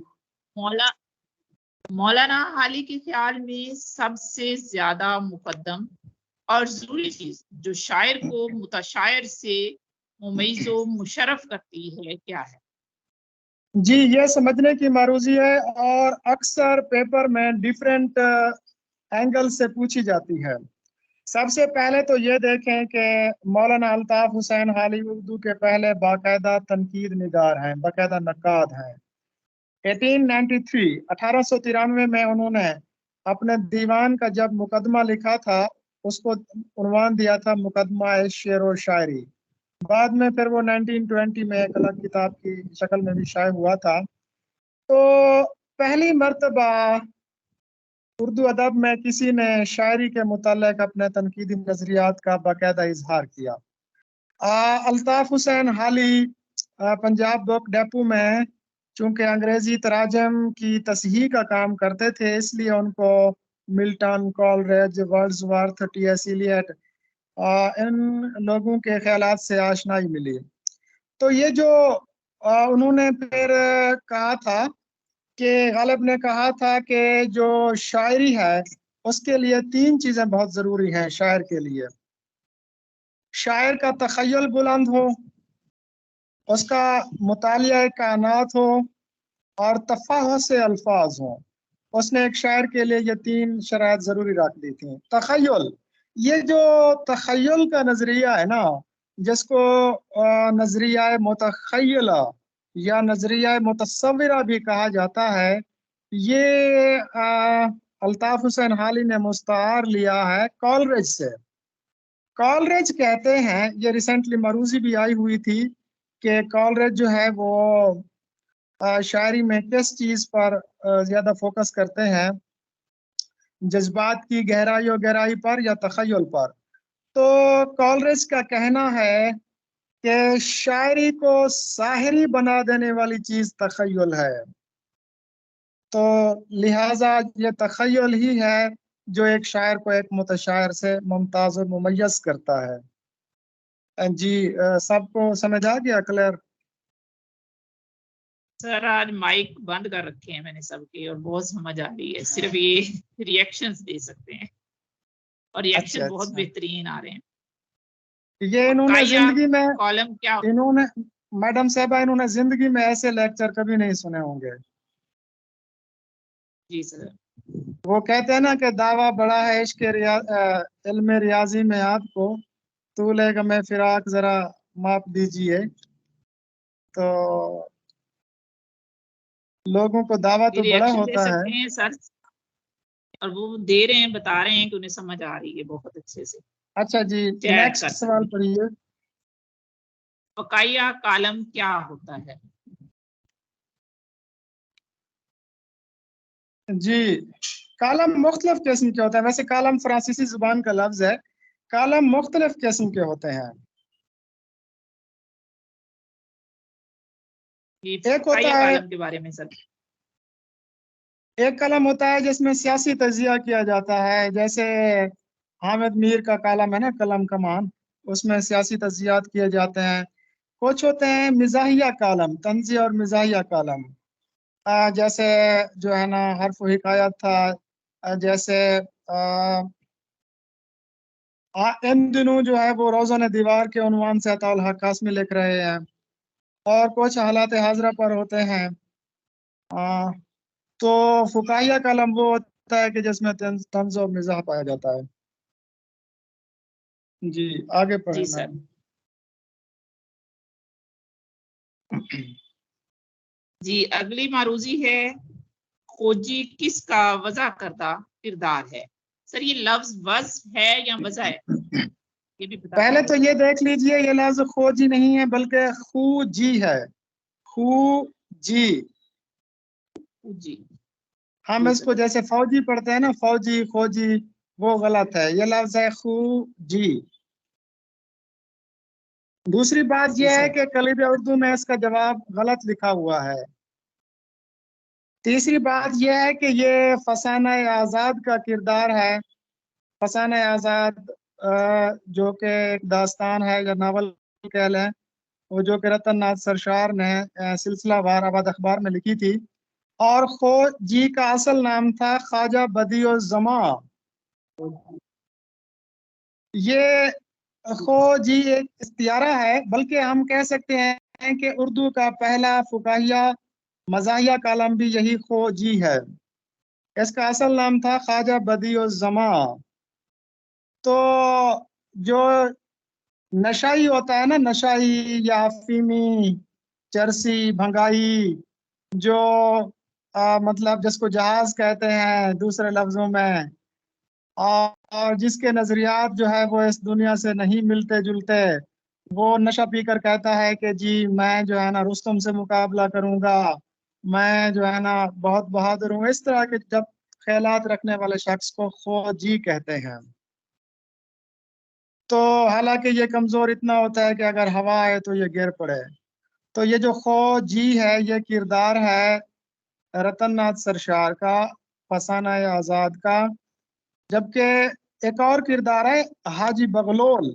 مولانا حالی کے خیال میں سب سے زیادہ مقدم اور ضروری چیز جو شاعر کو متشاعر سے ممیز و مشرف کرتی ہے کیا ہے؟ جی یہ سمجھنے کی معروضی ہے اور اکثر پیپر میں ڈیفرنٹ اینگل سے پوچھی جاتی ہے. سب سے پہلے تو یہ دیکھیں کہ مولانا الطاف حسین حالی اردو کے پہلے باقاعدہ تنقید نگار ہیں، باقاعدہ نقاد ہیں. 1893 میں انہوں نے اپنے دیوان کا جب مقدمہ لکھا تھا اس کو عنوان دیا تھا مقدمہ شعر و شاعری. بعد میں پھر وہ 1920 میں ایک الگ کتاب کی شکل میں بھی شائع ہوا تھا. تو پہلی مرتبہ اردو ادب میں کسی نے شاعری کے متعلق اپنے تنقیدی نظریات کا باقاعدہ اظہار کیا. الطاف حسین حالی پنجاب بک ڈیپو میں چونکہ انگریزی تراجم کی تصحیح کا کام کرتے تھے اس لیے ان کو Milton, کالریج، Wordsworth, T S Eliot ان لوگوں کے خیالات سے آشنائی ملی. تو یہ جو انہوں نے پھر کہا تھا کہ غالب نے کہا تھا کہ جو شاعری ہے اس کے لیے 3 چیزیں بہت ضروری ہیں شاعر کے لیے. شاعر کا تخیل بلند ہو، اس کا مطالعہ کائنات ہو اور تفحص سے الفاظ ہوں. اس نے ایک شاعر کے لیے یہ 3 شرائط ضروری رکھ دی تھیں. تخیل، یہ جو تخیل کا نظریہ ہے نا جس کو نظریہ متخیلہ یا نظریہ متصورہ بھی کہا جاتا ہے، یہ الطاف حسین حالی نے مستعار لیا ہے کالریج سے. کالریج کہتے ہیں، یہ ریسنٹلی معروضی بھی آئی ہوئی تھی کہ کالریج جو ہے وہ شاعری میں کس چیز پر زیادہ فوکس کرتے ہیں، جذبات کی گہرائی و گہرائی پر یا تخیل پر. تو کالریج کا کہنا ہے کہ شاعری کو ساحری بنا دینے والی چیز تخیل ہے. تو لہٰذا یہ تخیل ہی ہے جو ایک شاعر کو ایک متشاعر سے ممتاز و ممیز کرتا ہے. جی سب کو سمجھ آ گیا؟ کلیئر؟ سر آج مائک بند کر رکھے ہیں میں نے سب کے اور بہت سمجھ آ رہی ہے، صرف یہ ریئیکشنز دے سکتے ہیں اور ریئیکشن بہت بہترین آ رہے ہیں. یہ انہوں نے زندگی میں کالم کیا انہوں نے میڈم صاحبہ انہوں نے زندگی میں ایسے لیکچر کبھی نہیں سنے ہوں گے. جی سر. وہ کہتے ہیں نا کہ دعویٰ بڑا ہے عشق علم ریاضی میں آپ کو، طول غم فراق ذرا ماپ دیجئے. تو لوگوں کو دعویٰ تو بڑا ریئیکشن دے ہوتا ہے. سکتے ہیں سر اور وہ دے رہے ہیں، بتا رہے ہیں کہ انہیں سمجھ آ رہی ہے بہت اچھے سے. اچھا جی نیکسٹ سوال پڑھیے. وقائع کالم کیا ہوتا ہے؟ جی کالم مختلف قسم کے ہوتے ہیں. ویسے کالم فرانسیسی زبان کا لفظ ہے. کالم مختلف قسم کے ہوتے ہیں. ایک ہوتا ہے کالم کے بارے میں سر. ایک کالم ہوتا ہے جس میں سیاسی تجزیہ کیا جاتا ہے، جیسے حامد میر کا کالم ہے نا قلم کمان، اس میں سیاسی تجزیات کیے جاتے ہیں. کچھ ہوتے ہیں مزاحیہ کالم، طنزی اور مزاحیہ کالم، جیسے جو ہے نا حرف و حکایت تھا، جیسے ان دنوں جو ہے وہ روزن دیوار کے عنوان سے عطا الحق قاسمی لکھ رہے ہیں. اور کچھ حالات حاضرہ پر ہوتے ہیں. تو فقاہیہ کالم وہ ہوتا ہے کہ جس میں طنز و مزاح پایا جاتا ہے. جی آگے پڑھیں. جی سر. جی اگلی معروضی ہے خوجی کس کا وضع کردہ کردار ہے؟ سر یہ لفظ وضع ہے یا وضع ہے؟ یہ بھی بتا. پہلے تو یہ دیکھ لیجئے یہ لفظ خوجی نہیں ہے بلکہ خوجی ہے. خوجی. جی ہم اس کو جیسے فوجی پڑھتے ہیں نا، فوجی خوجی، وہ غلط ہے، یہ لفظ ہے خو جی۔ دوسری بات یہ ہے کہ کلید اردو میں اس کا جواب غلط لکھا ہوا ہے۔ تیسری بات یہ ہے کہ یہ فسانہ آزاد کا کردار ہے۔ فسانہ آزاد جو کہ ایک داستان ہے یا ناول کہہ لیں، وہ جو کہ رتن ناتھ سرشار نے سلسلہ وار آباد اخبار میں لکھی تھی، اور خو جی کا اصل نام تھا خواجہ بدیع الزماں۔ یہ خو جی ایک استعارہ ہے، بلکہ ہم کہہ سکتے ہیں کہ اردو کا پہلا فقاہیہ مزاحیہ کالم بھی یہی خو جی ہے۔ اس کا اصل نام تھا خواجہ بدیع الزماں۔ تو جو نشائی ہوتا ہے نا، نشائی یا افیمی، چرسی، بھنگائی، جو مطلب جس کو جہاز کہتے ہیں دوسرے لفظوں میں، اور جس کے نظریات جو ہے وہ اس دنیا سے نہیں ملتے جلتے، وہ نشہ پی کر کہتا ہے کہ جی میں جو ہے نا رستم سے مقابلہ کروں گا، میں جو ہے نا بہت بہادر ہوں، اس طرح کے جب خیالات رکھنے والے شخص کو خو جی کہتے ہیں۔ تو حالانکہ یہ کمزور اتنا ہوتا ہے کہ اگر ہوا آئے تو یہ گر پڑے۔ تو یہ جو خو جی ہے یہ کردار ہے رتن ناتھ سرشار کا، فسانہ آزاد کا۔ جبکہ ایک اور کردار ہے حاجی بغلول،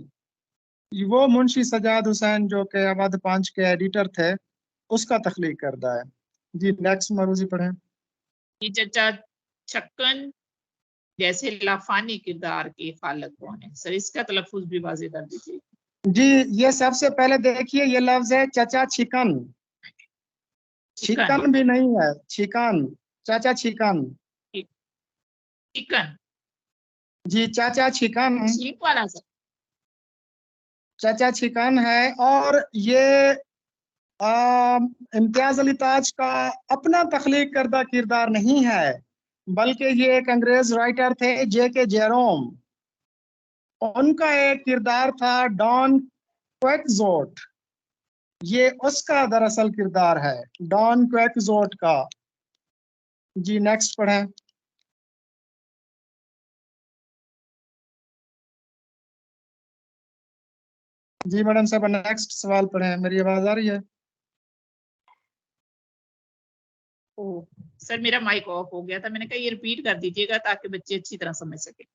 وہ منشی سجاد حسین جو کہ اودھ پانچ کے ایڈیٹر تھے، اس کا تخلیق کردہ ہے۔ جی نیکسٹ مروزی پڑھیں۔ چچا چھکن جیسے لافانی کردار کے خالق کون ہے؟ سر اس کا تلفظ بھی واضح کر دیجیے۔ جی یہ سب سے پہلے دیکھیے، یہ لفظ ہے چچا چھکن۔ چھکن بھی نہیں ہے، چھکن، چاچا چھکن۔ چھکن جی چاچا چھکن، چھیک والا سر، چاچا چھکن ہے۔ اور یہ امتیاز علی تاج کا اپنا تخلیق کردہ کردار نہیں ہے، بلکہ یہ ایک انگریز رائٹر تھے جے کے جیروم، ان کا ایک کردار تھا ڈان کویکزوٹ، یہ اس کا دراصل کردار ہے، ڈان کویکزوٹ کا۔ جی نیکسٹ پڑھیں۔ جی میڈم صاحب نیکسٹ سوال پڑھیں، میری آواز آ رہی ہے؟ سر میرا مائک آف ہو گیا تھا، میں نے کہا یہ ریپیٹ کر دیجیے گا تاکہ بچے اچھی طرح سمجھ سکیں۔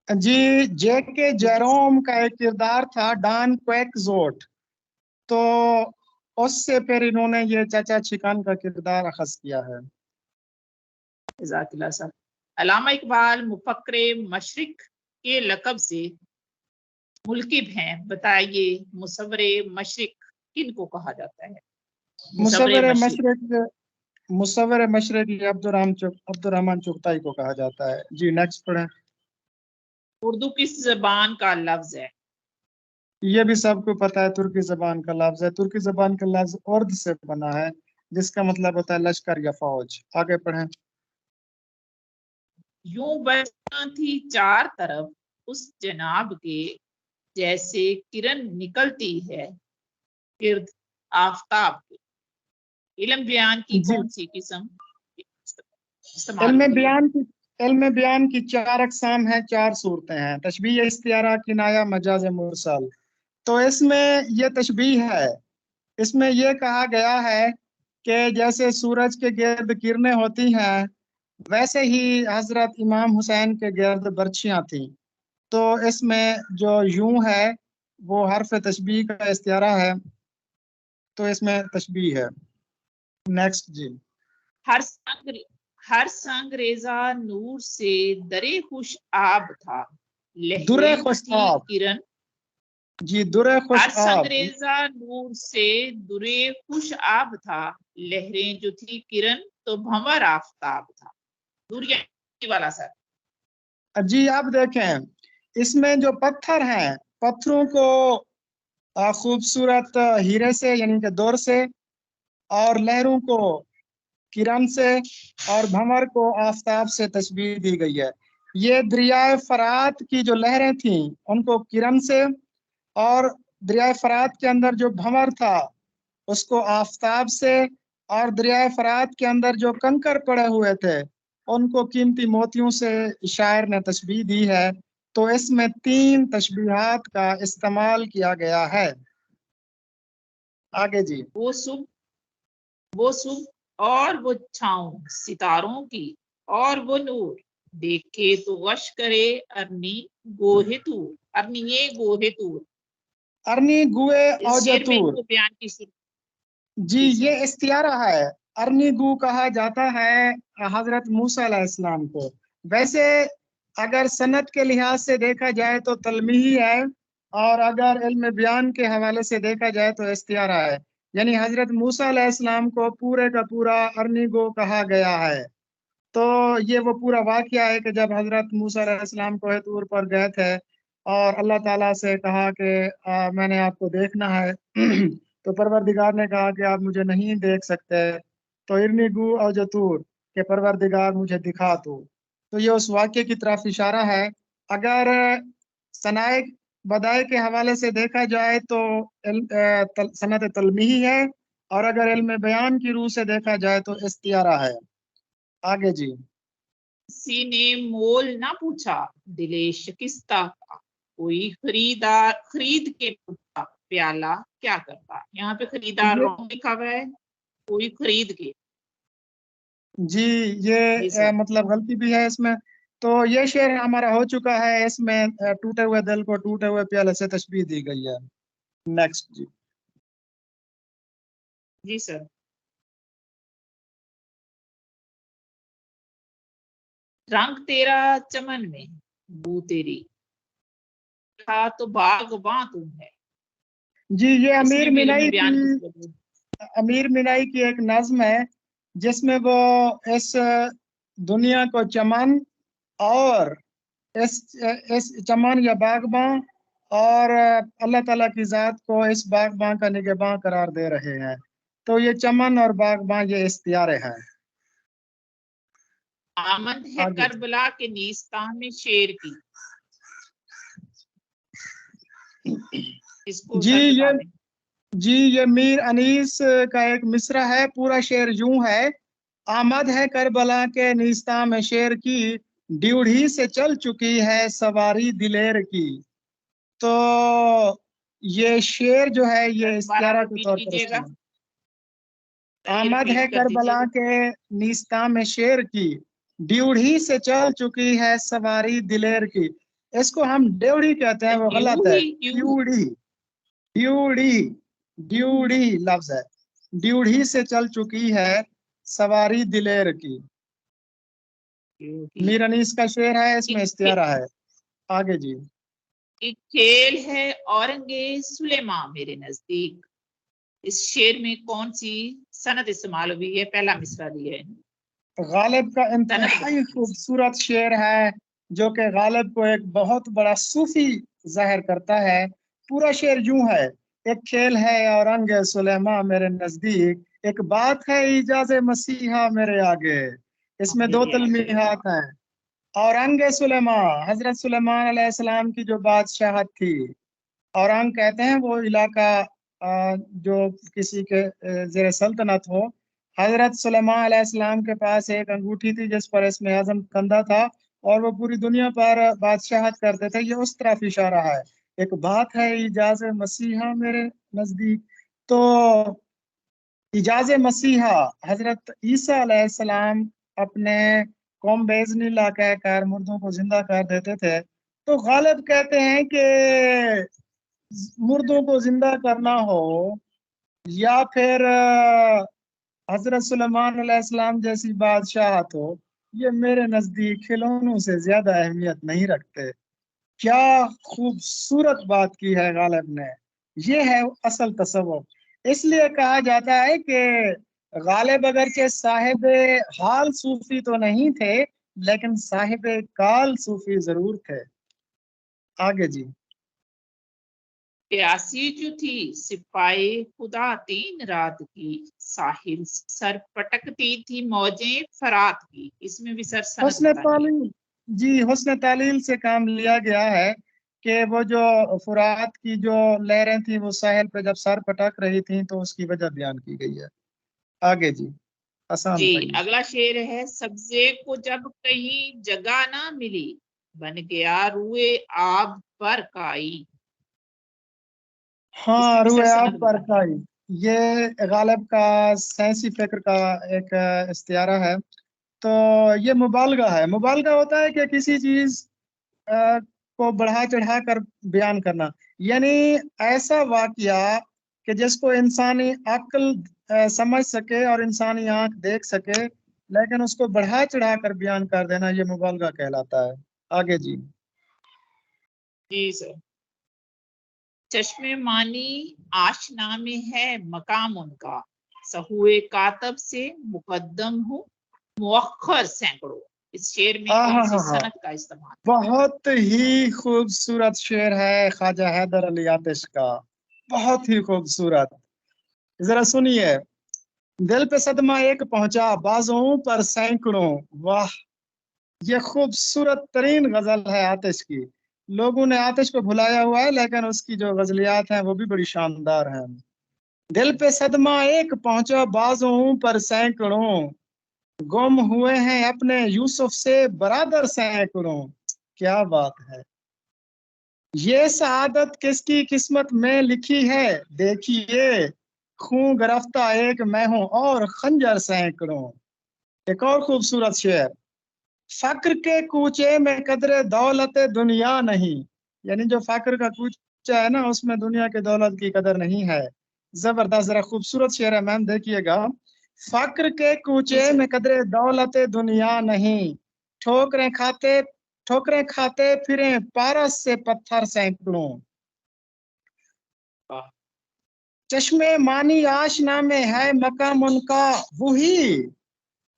جی جے کے جیروم کا ایک کردار تھا ڈان کویکزوٹ، تو اس سے پھر انہوں نے یہ چاچا چھکن کا کردار اخذ کیا ہے۔ جزاک اللہ صاحب۔ علامہ اقبال مفکر مشرق کے لقب سے ملکب ہیں، بتائیے مصور مشرق کن کو کہا جاتا ہے؟ مصور مشرق عبد الرحمن چغتائی کو کہا جاتا ہے۔ جی نیکسٹ پڑھیں۔ اردو کس زبان کا لفظ ہے؟ یہ بھی سب کو پتا ہے، ترکی زبان کا لفظ ہے۔ ترکی زبان کا لفظ ارد سے بنا ہے، جس کا مطلب ہوتا ہے لشکر یا فوج۔ آگے پڑھیں۔ یوں بچنا تھی چار طرف اس جناب کے، جیسے کرن نکلتی ہے گرد آفتاب کے۔ علم بیان کی کون سی قسم علم بیان کی چار اقسام ہیں، چار صورتیں ہیں: تشبیہ، استعارہ، کنایہ، مجاز مرسل۔ تو اس میں یہ تشبیہ ہے، اس میں یہ کہا گیا ہے کہ جیسے سورج کے گرد کرنیں ہوتی ہیں، ویسے ہی حضرت امام حسین کے گرد برچیاں تھیں۔ تو اس میں جو یوں ہے وہ حرف تشبیہ کا استعارہ ہے، تو اس میں تشبیہ ہے۔ نیکسٹ جی۔ ہر سنگ ریزہ نور سے درے خوش آب تھا، درے خوش آب، کرن۔ جی درے خوش ہر آب، سنگ ریزہ نور سے درے خوش آب تھا، لہریں جو تھی کرن تو بھنور آفتاب تھا۔ دوریا والا سر۔ جی اب دیکھیں، اس میں جو پتھر ہیں، پتھروں کو خوبصورت ہیرے سے یعنی کہ دور سے، اور لہروں کو کرن سے، اور بھنور کو آفتاب سے تشبیہ دی گئی ہے۔ یہ دریائے فرات کی جو لہریں تھیں ان کو کرن سے، اور دریائے فرات کے اندر جو بھنور تھا اس کو آفتاب سے، اور دریائے فرات کے اندر جو کنکر پڑے ہوئے تھے ان کو قیمتی موتیوں سے شاعر نے تشبیہ دی ہے. تو اس میں 3 تشبیہات کا استعمال کیا گیا ہے. آگے جی. وہ صبح اور وہ چھاؤں ستاروں کی اور وہ نور دیکھے تو غش کرے ارنی گوہے تور. ارنی یہ گوہے تور ارنی گوئے اس شعر میں اوجتور. وہ بیان کی جی یہ استعارہ ہے. ارنی گو کہا جاتا ہے حضرت موسیٰ علیہ السلام کو. ویسے اگر سند کے لحاظ سے دیکھا جائے تو تلمیحی ہے، اور اگر علم بیان کے حوالے سے دیکھا جائے تو استعارہ ہے. یعنی حضرت موسیٰ علیہ السلام کو پورے کا پورا ارنی گو کہا گیا ہے. تو یہ وہ پورا واقعہ ہے کہ جب حضرت موسیٰ علیہ السلام کوہ طور پر گئے تھے اور اللہ تعالیٰ سے کہا کہ میں نے آپ کو دیکھنا ہے تو پروردگار نے کہا کہ آپ مجھے نہیں دیکھ سکتے. تو ارنی گو اوجتور کہ پروردگار مجھے دکھا تو یہ اس واقعے کی طرف اشارہ ہے. اگر صنائع بدائع کے حوالے سے دیکھا جائے تو سند تلمیحی ہے، اور اگر علم بیان کی روح سے دیکھا جائے تو استعارہ ہے. آگے جی. کسی نے مول نہ پوچھا دلے شکستہ کا، کوئی خرید کے پوچھا پیالہ کیا کرتا. یہاں پہ خریدار رونگ لکھا ہوا ہے، کوئی خرید کے. جی یہ مطلب غلطی بھی ہے اس میں. تو یہ شعر ہمارا ہو چکا ہے، اس میں ٹوٹے ہوئے دل کو ٹوٹے ہوئے پیالے سے تشبیہ دی گئی ہے. نیکسٹ جی. جی سر. رنگ تیرا چمن میں بو تیری تھا تو باغباں تم ہے. جی یہ اس میں بھی علم بیان امیر منائی کی ایک نظم ہے جس میں وہ اس دنیا کو چمن اور اس چمن یا باغباں اور اللہ تعالیٰ کی ذات کو اس باغباں کا نگہباں قرار دے رہے ہیں. تو یہ چمن اور باغباں یہ استعارے ہیں. آمد ہے کربلا کے نیستان میں شیر کی. اس کو جی یہ میر انیس کا ایک مصرع ہے. پورا شعر یوں ہے: آمد ہے کربلا کے نیستان میں شیر کی، ڈیوڑھی سے چل چکی ہے سواری دلیر کی. تو یہ شعر جو ہے یہ استعارہ کے طور پر استعمال. آمد ہے کربلا کے نیستان میں شیر کی، ڈیوڑھی سے چل چکی ہے سواری دلیر کی. اس کو ہم ڈیوڑھی کہتے ہیں، وہ غلط ہے. ڈیوڑھی لفظ ہے. ڈیوڑھی سے چل چکی ہے سواری دلیر کی. میر انیس کا شعر ہے، اس میں استعارہ ہے. آگے جی. ایک کھیل ہے اورنگے سلیماں میرے نزدیک. اس شعر میں کون سی سند استعمال ہوئی ہے؟ پہلا مصرع دیا ہے. غالب کا انتہائی خوبصورت شعر ہے جو کہ غالب کو ایک بہت بڑا صوفی ظاہر کرتا ہے. پورا شعر یوں ہے: ایک کھیل ہے اورنگ سلیماں میرے نزدیک، ایک بات ہے اعجاز مسیحا میرے آگے. اس میں 2 تلمیحات ہیں. اورنگ سلیماں حضرت سلیمان علیہ السلام کی جو بادشاہت تھی. اورنگ کہتے ہیں وہ علاقہ جو کسی کے زیر سلطنت ہو. حضرت سلیمان علیہ السلام کے پاس ایک انگوٹھی تھی جس پر اسم اعظم کندہ تھا، اور وہ پوری دنیا پر بادشاہت کرتے تھے. یہ اس طرف اشارہ ہے. ایک بات ہے اعجاز مسیحا میرے نزدیک. تو اعجاز مسیحا حضرت عیسیٰ علیہ السلام اپنے قوم بیزنی لا کہہ کر مردوں کو زندہ کر دیتے تھے. تو غالب کہتے ہیں کہ مردوں کو زندہ کرنا ہو یا پھر حضرت سلیمان علیہ السلام جیسی بادشاہت ہو، یہ میرے نزدیک کھلونوں سے زیادہ اہمیت نہیں رکھتے. کیا خوبصورت بات کی ہے غالب نے. یہ ہے اصل تصوف. اس لیے کہا جاتا ہے کہ غالب اگرچہ صاحب حال صوفی تو نہیں تھے لیکن صاحب کال صوفی ضرور تھے. آگے جی. پیاسی جو تھی سپاہی خدا 3 رات کی، ساحل سر پٹکتی تھی موجیں فرات کی. اس میں بھی سر حسن تعلیل جی حسن تعلیل سے کام لیا گیا ہے کہ وہ جو فرات کی جو لہریں تھیں وہ ساحل پہ جب سر پٹک رہی تھیں تو اس کی وجہ بیان کی گئی ہے. آگے جی آسان جی تھا یہ۔ اگلا شعر ہے، سبزے کو جب کہیں جگہ نہ ملی، بن گیا روئے آب پر کائی۔ اس ہاں میں بھی روئے سر آپ سند پر بتائیں۔ کائی، یہ غالب کا سائنسی فکر کا ایک استعارہ ہے۔ تو یہ مبالغہ ہے، مبالغہ ہوتا ہے کہ کسی چیز کو بڑھا چڑھا کر بیان کرنا، یعنی ایسا واقعہ کہ جس کو انسانی عقل سمجھ سکے اور انسانی آنکھ دیکھ سکے، لیکن اس کو بڑھا چڑھا کر بیان کر دینا، یہ مبالغہ کہلاتا ہے۔ آگے جی جی سر، چشم مانی آشنا میں ہے مقام ان کا، سہوئے کاتب سے مقدم ہوں مؤخر سینکڑوں۔ اس شعر میں کون سی صنعت کا استعمال؟ بہت ہی خوبصورت شعر ہے خواجہ حیدر علی آتش کا، بہت ہی خوبصورت، ذرا سنیے۔ دل پہ صدمہ ایک پہنچا بازوں پر سینکڑوں، واہ، یہ خوبصورت ترین غزل ہے آتش کی۔ لوگوں نے آتش کو بھلایا ہوا ہے، لیکن اس کی جو غزلیات ہیں وہ بھی بڑی شاندار ہیں۔ دل پہ صدمہ ایک پہنچا بازوں پر سینکڑوں، گم ہوئے ہیں اپنے یوسف سے برادر سینکڑوں۔ کیا بات ہے، یہ سعادت کس کی قسمت میں لکھی ہے، دیکھیے خون گرفتہ ایک میں ہوں اور خنجر سینکڑوں۔ ایک اور خوبصورت شعر، فقر کے کوچے میں قدر دولت دنیا نہیں، یعنی جو فقر کا کوچہ ہے نا اس میں دنیا کے دولت کی قدر نہیں ہے۔ زبردست، ذرا خوبصورت شعر ہے میم، دیکھیے گا۔ فقر کے کوچے میں قدر دولت دنیا نہیں، ٹھوکریں کھاتے پھریں پارس سے پتھر سینکڑوں۔ چشم مانی آشنا میں ہے مقام ان کا، وہی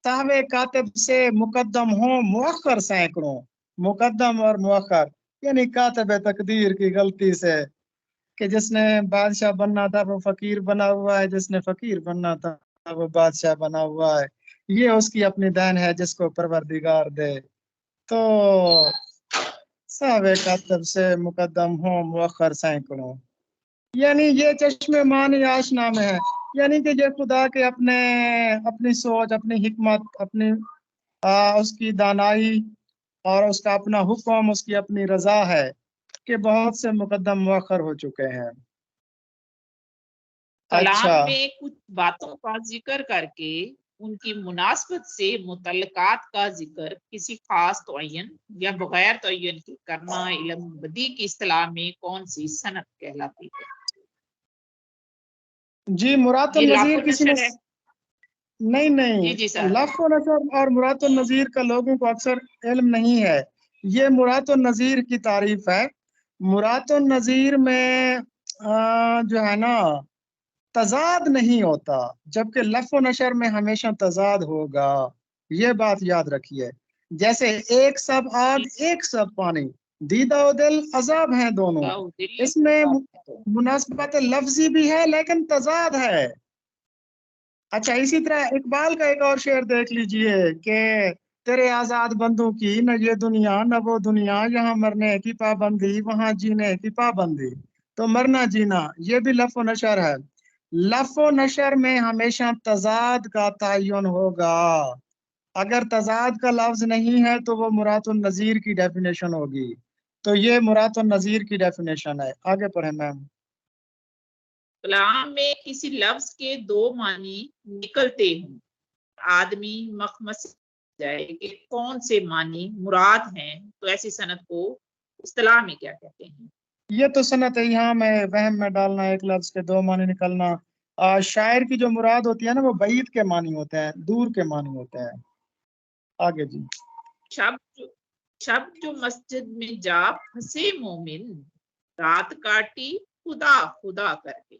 صاحب کاتب سے مقدم ہوں مؤخر سینکڑوں۔ مقدم اور مؤخر یعنی کاتب تقدیر کی غلطی سے، کہ جس نے بادشاہ بننا تھا وہ فقیر بنا ہوا ہے، جس نے فقیر بننا تھا وہ بادشاہ بنا ہوا ہے، یہ اس کی اپنی دین ہے جس کو پروردگار دے۔ تو صاحب کاتب سے مقدم ہوں مؤخر سینکڑوں، یعنی یہ چشم مانی آشنا میں ہے، یعنی کہ یہ خدا کے اپنی سوچ، اپنی حکمت، اپنی اس کی دانائی اور اس کا اپنا حکم، اس کی اپنی رضا ہے کہ بہت سے مقدم مؤخر ہو چکے ہیں۔ کلام اچھا، میں کچھ باتوں کا ذکر کر کے ان کی مناسبت سے متعلقات کا ذکر کسی خاص تعین یا بغیر تعین کے کرنا علم بدی کی اصطلاح میں کون سی صنعت کہلاتی ہے؟ جی مرات یہ النظیر لافظ کسی نے نشر ہے۔ نہیں جی سر، لفظ و نشر اور مرات النظیر کا لوگوں کو اکثر علم نہیں ہے، یہ مرات النظیر کی تعریف ہے۔ مرات النظیر میں جو ہے نا تضاد نہیں ہوتا، جبکہ لفظ و نشر میں ہمیشہ تضاد ہوگا، یہ بات یاد رکھیے۔ جیسے ایک سب آگ ایک سب پانی، دیدہ و دل عذاب ہیں دونوں، اس میں مناسبت لفظی بھی ہے لیکن تضاد ہے۔ اچھا، اسی طرح اقبال کا ایک اور شعر دیکھ لیجئے کہ تیرے آزاد بندوں کی نہ یہ دنیا نہ وہ دنیا، یہاں مرنے کی پابندی وہاں جینے کی پابندی۔ تو مرنا جینا یہ بھی لفظ و نشر ہے، لفظ و نشر میں ہمیشہ تضاد کا تعین ہوگا، اگر تضاد کا لفظ نہیں ہے تو وہ مرات النظیر کی ڈیفینیشن ہوگی، تو یہ مرات النظیر کی ڈیفینیشن ہے۔ آگے پڑھیں میم۔ کلام میں کسی لفظ کے دو معنی نکلتے ہوں، آدمی مخمس جائے کہ کون سے معنی مراد ہیں، تو ایسی صنعت کو اصطلاح میں کیا کہتے ہیں؟ یہ تو صنعت ہے، یہاں میں وہم میں ڈالنا، ایک لفظ کے دو معنی نکلنا۔ شاعر کی جو مراد ہوتی ہے نا وہ بعید کے معنی ہوتے ہیں، دور کے معنی ہوتے ہیں۔ آگے جی شب جو مسجد میں جا پھنسے مومن، رات کاٹی خدا خدا کر کے۔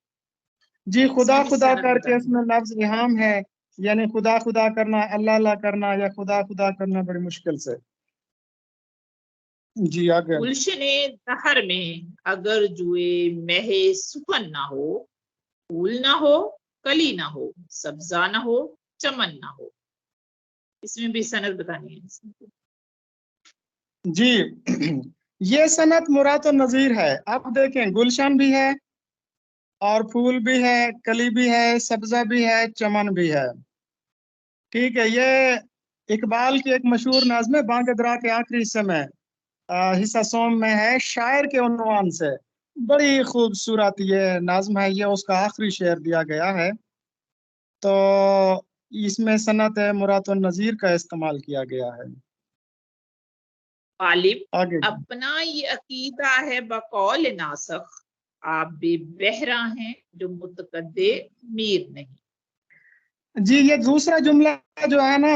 جی خدا بھی خدا صنعت کر کے، بتائیں۔ اس میں لفظ ابہام ہے، یعنی خدا خدا کرنا، اللہ اللہ کرنا یا خدا خدا کرنا بڑی مشکل سے۔ جی آگے۔ گلشن دہر میں اگر جوئے مہ سخن نہ ہو، پھول نہ ہو کلی نہ ہو سبزہ نہ ہو چمن نہ ہو، اس میں بھی صنعت بتانی ہے۔ جی یہ صنعت مرات النظیر ہے۔ اب دیکھیں گلشن بھی ہے، اور پھول بھی ہے، کلی بھی ہے، سبزہ بھی ہے، چمن بھی ہے. ٹھیک ہے، یہ اقبال کی ایک مشہور نظم ہے بانگ درا کے آخری حصے میں، حصہ سوم میں ہے، شاعر کے عنوان سے. بڑی خوبصورت یہ نظم ہے، یہ اس کا آخری شعر دیا گیا ہے. تو اس میں صنعت مرات النظیر کا استعمال کیا گیا ہے. غالب آگے اپنا یہ عقیدہ ہے بقول ناسخ، آپ بے بہرا ہیں جو متقدے میر نہیں. جی، یہ دوسرا جملہ جو ہے نا،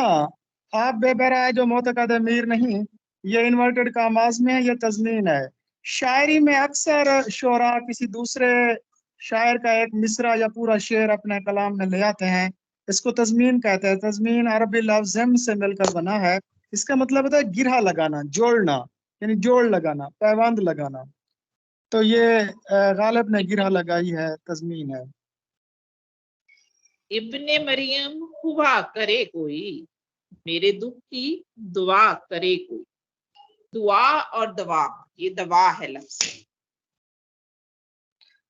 آپ بے بہرا ہے جو معتقد میر نہیں، یہ انورٹڈ کاماز میں ہے، یہ تضمین ہے. شاعری میں اکثر شعراء کسی دوسرے شاعر کا ایک مصرع یا پورا شعر اپنے کلام میں لے آتے ہیں، اس کو تضمین کہتے ہیں. تضمین عربی لفظ ضم سے مل کر بنا ہے، اس کا مطلب ہوتا ہے گرہ لگانا، جوڑنا، یعنی جوڑ لگانا، پیوند لگانا. تو یہ غالب نے گرہ لگائی ہے، تضمین ہے. ابن مریم ہوا کرے کوئی، میرے دکھ کی دعا کرے کوئی. دعا اور دوا، یہ دوا ہے لفظ.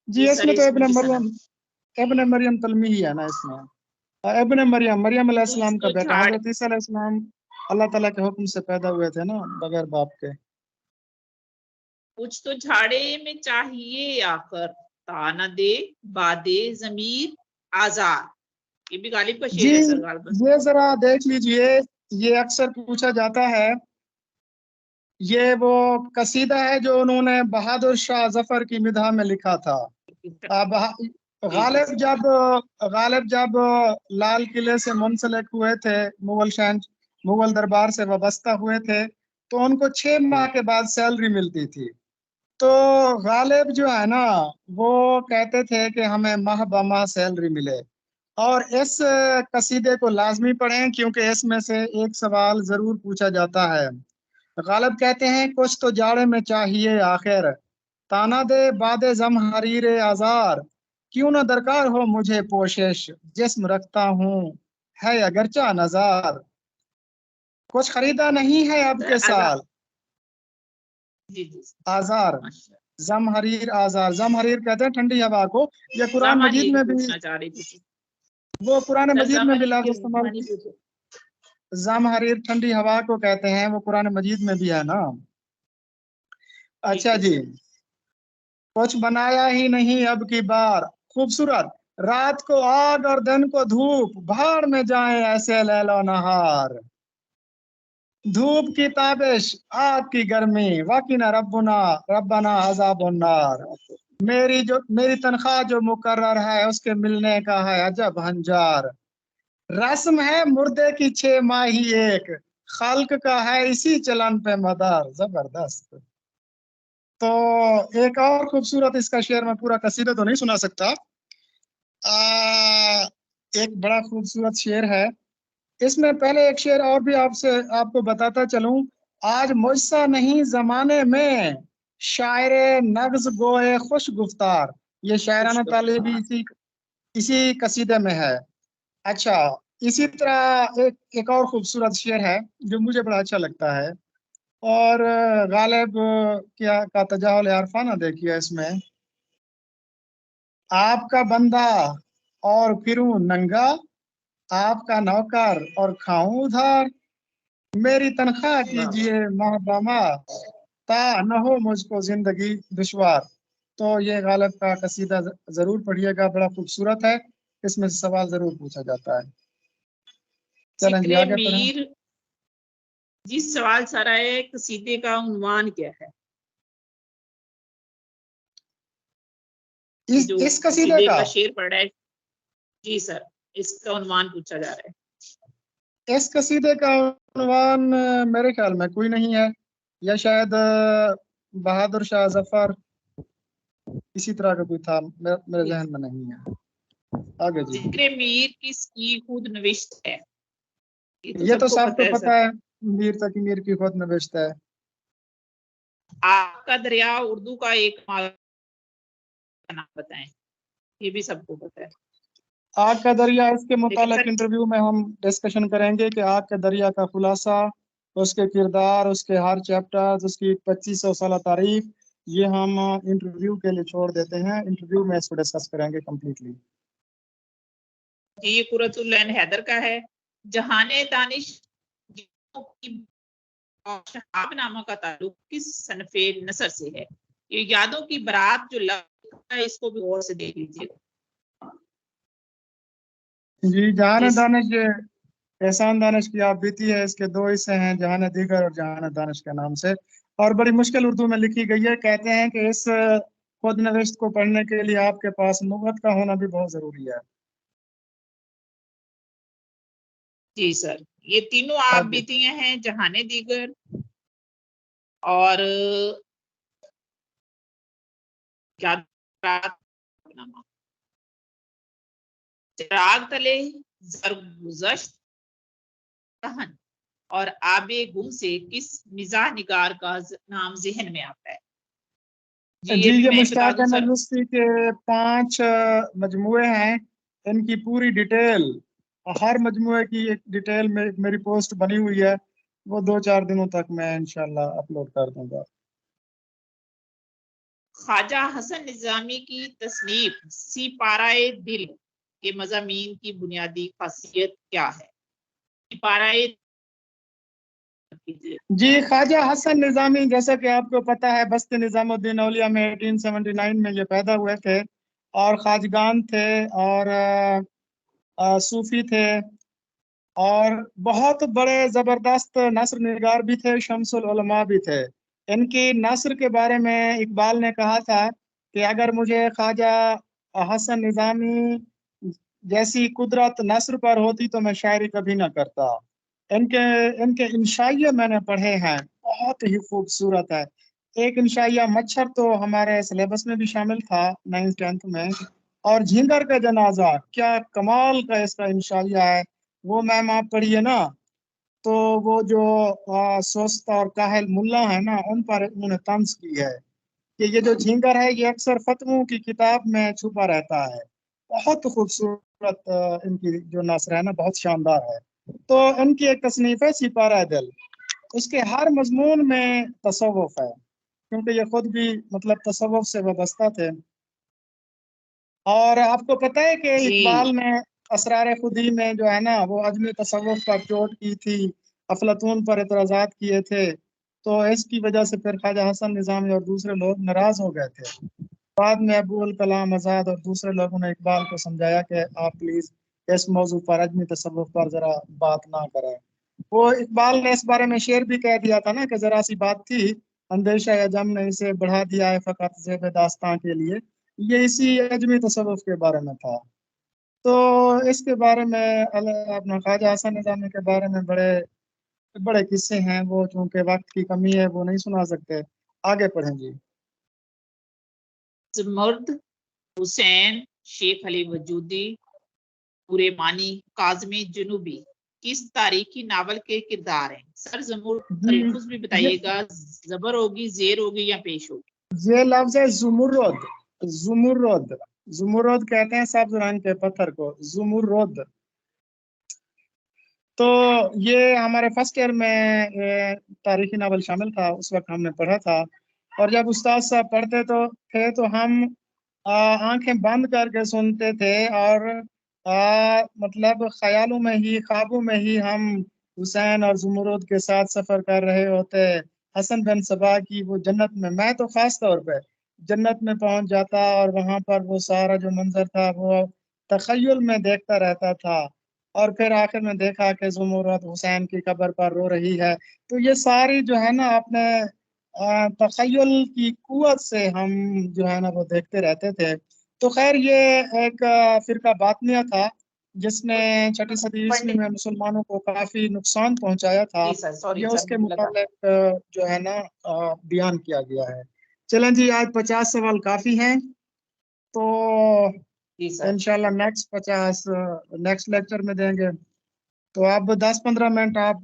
جی، اس میں تو ابن مریم تلمیحی ہے نا اس میں. ابن مریم علیہ السلام کا بیٹا، حضرت عیسیٰ علیہ السلام اللہ تعالیٰ کے حکم سے پیدا ہوئے تھے نا، بغیر باپ کے. کچھ تو جھاڑے میں چاہیے آخر، تا نہ دے بادے ضمیر آزار. یہ بھی غالب کا جی، شعر ہے سر غالب. یہ ذرا دیکھ لیجئے، یہ اکثر پوچھا جاتا ہے. یہ وہ قصیدہ ہے جو انہوں نے بہادر شاہ ظفر کی مدح میں لکھا تھا. غالب جب لال قلعے سے منسلک ہوئے تھے، مغل دربار سے وابستہ ہوئے تھے، تو ان کو 6 ماہ کے بعد سیلری ملتی تھی. تو غالب جو ہے نا، وہ کہتے تھے کہ ہمیں ماہ بہ ماہ سیلری ملے. اور اس قصیدے کو لازمی پڑھیں کیونکہ اس میں سے ایک سوال ضرور پوچھا جاتا ہے. غالب کہتے ہیں کچھ تو جاڑے میں چاہیے آخر، تانا دے باد زم حریر آزار، کیوں نہ درکار ہو مجھے پوشش، جسم رکھتا ہوں ہے اگرچہ نظار، کچھ خریدا نہیں ہے اب کے سال. آزار، زم حریر آزار، زم حریر کہتے ہیں ٹھنڈی ہوا کو. یہ قرآن مجید میں بھی، وہ قرآن مجید میں بھی لفظ استعمال، زم حریر ٹھنڈی ہوا کو کہتے ہیں، وہ قرآن مجید میں بھی ہے نا. اچھا جی، کچھ بنایا ہی نہیں اب کی بار، خوبصورت. رات کو آگ اور دن کو دھوپ، بھاڑ میں جائیں ایسے لیل و نہار. دھوپ کی تابش، آگ کی گرمی، وقنا ربنا عذاب النار. میری تنخواہ جو مقرر ہے اس کے ملنے کا ہے عجب ہنجار. رسم ہے مردے کی 6 ماہی ایک، خلق کا ہے اسی چلن پہ مدار. زبردست. تو ایک اور خوبصورت اس کا شعر، میں پورا قصیدہ تو نہیں سنا سکتا، ایک بڑا خوبصورت شعر ہے. اس میں پہلے ایک شعر اور بھی آپ کو بتاتا چلوں. آج مجھ سا نہیں زمانے میں، شاعر نغز گوئے خوش گفتار. یہ شاعرانہ تعلیم بھی اسی قصیدے میں ہے. اچھا، اسی طرح ایک اور خوبصورت شعر ہے جو مجھے بڑا اچھا لگتا ہے، اور غالب کا تجاہل عرفانہ دیکھیے اس میں. آپ کا بندہ اور پھروں ننگا، آپ کا نوکر اور کھاؤں ادھار. میری تنخواہ کیجئے ماہ بہ ماہ، تا نہ ہو مجھ کو زندگی دشوار. تو یہ غالب کا قصیدہ ضرور پڑھیے گا، بڑا خوبصورت ہے، اس میں سوال ضرور پوچھا جاتا ہے. چلیں جی آگے پڑھیں. جی سوال سارا ہے، قصیدے کا عنوان کیا ہے؟ اس قصیدے کا شعر پڑھ رہا ہے جی سر، اس کا عنوان پوچھا جا رہا ہے. اس قصیدے کا عنوان میرے خیال میں کوئی نہیں ہے، یا شاید بہادر شاہ ظفر اسی طرح کا کوئی تھا، میرے ذہن میں نہیں ہے. آگے جی. ذکر میر کس کی خود نوشت ہے؟ یہ تو سب کو پتا ہے، میر تقی میر کی خود نوشت ہے. آپ کا دریا اردو کا ایک نام بتائیں، یہ بھی سب کو پتا ہے. آگ کا دریا، اس کے متعلق انٹرویو میں ہم ڈسکشن کریں گے کہ آگ کا دریا کا خلاصہ، اس کے کردار، اس کے ہر چیپٹر، اس کی 2500 سالہ تاریخ، یہ ہم انٹرویو کے لیے چھوڑ دیتے ہیں، انٹرویو میں اس کو ڈسکس کریں گے کمپلیٹلی. یہ قرۃ العین حیدر کا ہے. جہان دانش شہاب نامہ کا تعلق کس صنف نثر سے ہے؟ یہ یادوں کی برات جو لفظ ہے اس کو بھی غور سے دیکھ لیجیے. جی جہان دانش احسان دانش کی آپ بیتی ہے، اس کے دو حصے ہیں، جہان دیگر اور جہان دانش کے نام سے، اور بڑی مشکل اردو میں لکھی گئی ہے. کہتے ہیں کہ اس خود نوشت کو پڑھنے کے لیے آپ کے پاس لغت کا ہونا بھی بہت ضروری ہے. جی سر، یہ تینوں آپ بیتیاں ہیں، جہان دیگر اور چراغ تلے، زرگزشت دہن اور آب گم سے کس مزاح نگار کا نام ذہن میں آتا ہے؟ جی بھی یہ میں مشتاق بتا دوں احمد سر. لطفی کے 5 مجموعے ہیں، ان کی پوری ڈیٹیل، ہر مجموعے کی ایک ڈیٹیل میں میری پوسٹ بنی ہوئی ہے، وہ 2-4 دنوں تک میں انشاءاللہ اپلوڈ کر دوں گا. خواجہ حسن نظامی کی تصنیف سی پارائے دل کے مضامین کی بنیادی خاصیت کیا ہے؟ سی پارائے جی خواجہ حسن نظامی جیسا کہ آپ کو پتہ ہے بست نظام الدین اولیاء میں 1879 میں یہ پیدا ہوئے تھے، اور خواجگان تھے اور صوفی تھے اور بہت بڑے زبردست نثر نگار بھی تھے، شمس العلماء بھی تھے. ان کی نثر کے بارے میں اقبال نے کہا تھا کہ اگر مجھے خواجہ حسن نظامی جیسی قدرت نثر پر ہوتی تو میں شاعری کبھی نہ کرتا. ان کے انشائیے میں نے پڑھے ہیں، بہت ہی خوبصورت ہے. ایک انشائیہ مچھر تو ہمارے سلیبس میں بھی شامل تھا 9th 10th میں، اور جھینگر کا جنازہ کیا کمال کا اس کا انشائیہ ہے. وہ میم آپ پڑھیے نا تو وہ جو سست اور کاہل ملا ہے نا، ان پر انہوں نے طنز کی ہے کہ یہ جو جھینگر ہے یہ اکثر فتووں کی کتاب میں چھپا رہتا ہے. بہت خوبصورت ان کی جو نثر ہے نا، بہت شاندار ہے. تو ان کی ایک تصنیف ہے سی پارائے دل، اس کے ہر مضمون میں تصوف ہے، کیونکہ یہ خود بھی مطلب تصوف سے وابستہ تھے. اور آپ کو پتہ ہے کہ اقبال نے اسرار خودی میں جو ہے نا وہ عدم تصوف پر چوٹ کی تھی، افلاطون پر اعتراضات کیے تھے، تو اس کی وجہ سے پھر خواجہ حسن نظامی اور دوسرے لوگ ناراض ہو گئے تھے. بعد میں ابو الکلام آزاد اور دوسرے لوگوں نے اقبال کو سمجھایا کہ آپ پلیز اس موضوع پر عدم تصوف پر ذرا بات نہ کریں. وہ اقبال نے اس بارے میں شعر بھی کہہ دیا تھا نا کہ ذرا سی بات تھی، اندیشہ یا جم نے اسے بڑھا دیا ہے فقط زیب داستان کے لیے. یہ اسی عدم تصوف کے بارے میں تھا. تو اس کے بارے میں اپنا خواجہ حسن نظامی کے بارے میں بڑے بڑے قصے ہیں، وہ چونکہ وقت کی کمی ہے وہ نہیں سنا سکتے. آگے پڑھیں جی. زمرد، حسین، شیخ علی وجودی، پورے مانی، کاظمی جنوبی کس تاریخی ناول کے کردار ہیں؟ سر زمرد تلفظ بھی بتائیے گا، زبر ہوگی، زیر ہوگی یا پیش ہوگی؟ یہ لفظ ہے زمرد. زمرد زمرد کہتے ہیں سبز رنگ کے پتھر کو، زمرد. تو یہ ہمارے فرسٹ ایئر میں تاریخی ناول شامل تھا، اس وقت ہم نے پڑھا تھا. اور جب استاد صاحب پڑھتے تھے تو ہم آنکھیں بند کر کے سنتے تھے، اور مطلب خیالوں میں ہی، خوابوں میں ہی ہم حسین اور زمرد کے ساتھ سفر کر رہے ہوتے. حسن بن صبا کی وہ جنت میں تو خاص طور پہ جنت میں پہنچ جاتا، اور وہاں پر وہ سارا جو منظر تھا وہ تخیل میں دیکھتا رہتا تھا. اور پھر آخر میں دیکھا کہ زمرد حسین کی قبر پر رو رہی ہے. تو یہ ساری جو ہے نا اپنے تخیل کی قوت سے ہم جو ہے نا وہ دیکھتے رہتے تھے. تو خیر یہ ایک فرقہ باطنیہ تھا جس نے 6 صدی عیسوی میں مسلمانوں کو کافی نقصان پہنچایا تھا. یہ اس کے متعلق جو ہے نا بیان کیا گیا ہے. چلیں جی، آج 50 سوال کافی ہیں، تو انشاءاللہ نیکسٹ لیکچر میں دیں گے. تو اب 10-15 منٹ آپ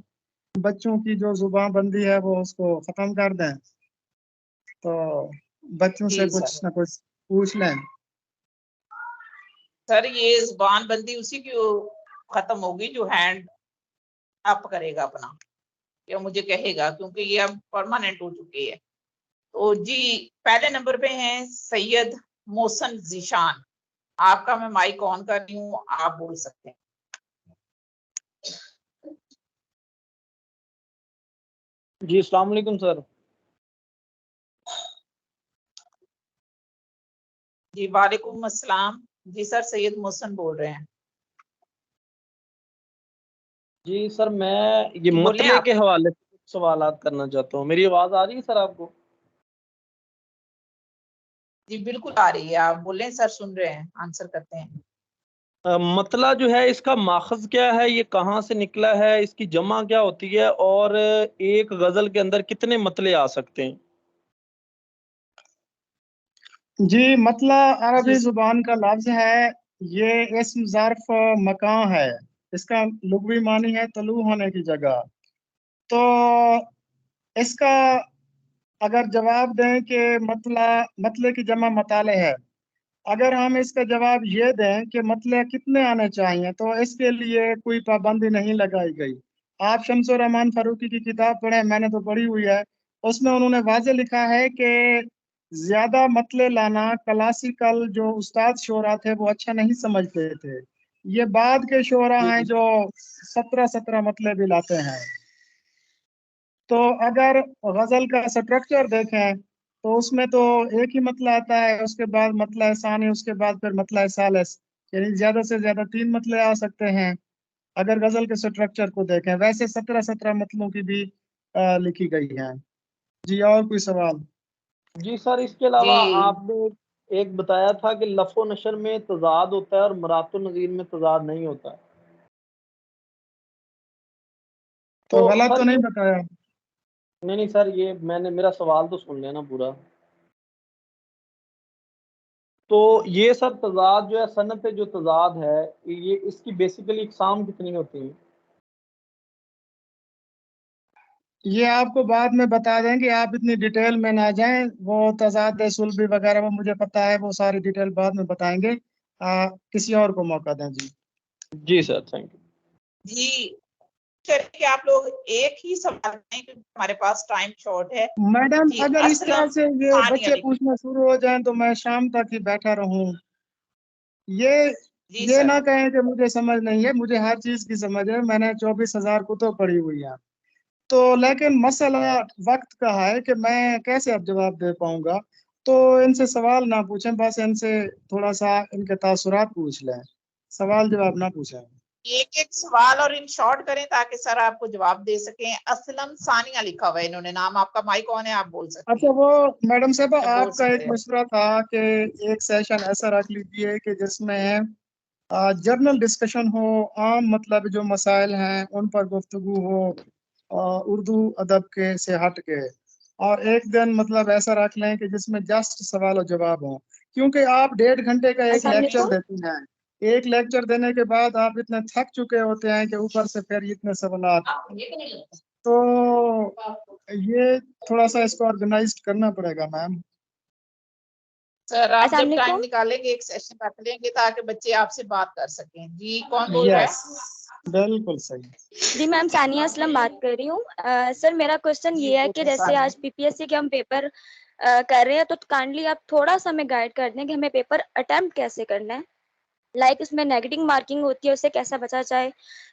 بچوں کی جو زبان بندی ہے وہ اس کو ختم کر دیں، تو بچوں سے کچھ نہ کچھ پوچھ لیں. سر یہ زبان بندی اسی کی ختم ہوگی جو ہینڈ اپ کرے گا اپنا، یا مجھے کہے گا، کیونکہ یہ اب پرماننٹ ہو چکی ہے. تو جی پہلے نمبر پہ ہیں سید محسن ذیشان. آپ کا میں مائک آن کر رہی ہوں, آپ بول سکتے ہیں. جی السلام علیکم سر. جی وعلیکم السلام. جی سر سید محسن بول رہے ہیں. جی سر میں یہ بولیں مطلع آپ. کے حوالے سے سوالات کرنا چاہتا ہوں. میری آواز آ رہی ہے سر آپ کو؟ جی بالکل آ رہی ہے, آپ بولیں سر, سن رہے ہیں, آنسر کرتے ہیں. مطلع جو ہے اس کا ماخذ کیا ہے, یہ کہاں سے نکلا ہے, اس کی جمع کیا ہوتی ہے, اور ایک غزل کے اندر کتنے مطلع آ سکتے ہیں؟ جی مطلع عربی جی زبان کا لفظ ہے, یہ اسم ظرف مکان ہے. اس کا لغوی معنی ہے طلوع ہونے کی جگہ. تو اس کا اگر جواب دیں کہ مطلع کی جمع مطالع ہے, اگر ہم اس کا جواب یہ دیں کہ مطلع کتنے آنے چاہیے, تو اس کے لیے کوئی پابندی نہیں لگائی گئی. آپ شمس الرحمان فاروقی کی کتاب پڑھیں, میں نے تو پڑھی ہوئی ہے, اس میں انہوں نے واضح لکھا ہے کہ زیادہ مطلع لانا کلاسیکل جو استاد شعراء تھے وہ اچھا نہیں سمجھتے تھے. یہ بعد کے شعراء ہیں جو 17 مطلع بھی لاتے ہیں. تو اگر غزل کا سٹرکچر دیکھیں تو اس میں تو ایک ہی مطلع آتا ہے, اس کے بعد مطلع ثانی, اس کے بعد پھر مطلع ثالث, یعنی زیادہ سے زیادہ 3 مطلع آ سکتے ہیں اگر غزل کے سٹرکچر کو دیکھیں. ویسے 17 مطلعوں کی بھی لکھی گئی ہیں. جی اور کوئی سوال؟ جی سر اس کے علاوہ جی آپ نے ایک بتایا تھا کہ لف و نشر میں تضاد ہوتا ہے اور مرات و نظیر میں تضاد نہیں ہوتا. تو غلط سر تو نہیں یہ بتایا؟ نہیں سر, یہ میں نے میرا سوال تو سن لینا پورا. تو یہ سر تضاد جو ہے, صنعت جو تضاد ہے, یہ اس کی بیسیکلی اقسام کتنی ہوتی ہیں؟ یہ آپ کو بعد میں بتا دیں گے, آپ اتنی ڈیٹیل میں نہ جائیں. وہ تضاد سلبی وغیرہ وہ مجھے پتا ہے, وہ ساری ڈیٹیل بعد میں بتائیں گے. کسی اور کو موقع دیں. جی جی سر تھینک یو. جی کہ آپ لوگ ایک ہی سوال کریں کیونکہ ہمارے پاس ٹائم شارٹ ہے. میڈم, جی اگر اس طرح اسلم سے یہ ثانی بچے علی. پوچھنا شروع ہو جائیں تو میں شام تک ہی بیٹھا رہوں. یہ جی یہ سر. نہ کہیں کہ مجھے سمجھ نہیں ہے, مجھے ہر چیز کی سمجھ ہے. میں نے 24,000 کتب پڑھی ہوئی ہیں. تو لیکن مسئلہ وقت کا ہے کہ میں کیسے اب جواب دے پاؤں گا. تو ان سے سوال نہ پوچھیں, بس ان سے تھوڑا سا ان کے تاثرات پوچھ لیں, سوال جواب نہ پوچھیں. ایک ایک سوال اور ان شارٹ کریں تاکہ سر آپ کو جواب دے سکیں. اسلم ثانیہ لکھا ہوا ہے انہوں نے نام. آپ کا مائک آن ہے, آپ بول سکتے اچھا, ہیں. وہ میڈم صاحبہ بول آپ کا ایک سکتے ہیں. مشورہ تھا کہ ایک سیشن ایسا رکھ لیجیے کہ جس میں جرنل ڈسکشن ہو, عام مطلب جو مسائل ہیں ان پر گفتگو ہو, اردو ادب کے سے ہٹ کے. اور ایک دن مطلب ایسا رکھ لیں کہ جس میں جسٹ سوال و جواب ہوں, کیونکہ آپ 1.5 گھنٹے کا ایک السلام لیکچر علیکم. دیتی ہیں. ایک لیکچر دینے کے بعد آپ اتنے تھک چکے ہوتے ہیں کہ اوپر سے پھر اتنے سوالات. تو یہ تھوڑا سا اس کو آرگنائزڈ کرنا پڑے گا میم. سر آپ السلام جب ٹائم علیکم. نکالیں گے ایک سیشن رکھ لیں گے تاکہ بچے آپ سے بات کر سکیں. جی کون بول رہا یس ہے؟ بالکل صحیح. جی میم ثانیہ اسلم بات کر رہی ہوں. سر میرا کوشچن جی یہ ہے کہ بولیں جیسے ثانیہ. آج پی پی ایس سی کے ہم پیپر کر رہے ہیں, تو کائنڈلی آپ تھوڑا سا ہمیں گائڈ کر دیں کہ ہمیں پیپر اٹمپٹ کیسے کرنا ہے. لائک اس میں نیگیٹو مارکنگ ہوتی ہے, اسے کیسا بچا جائے,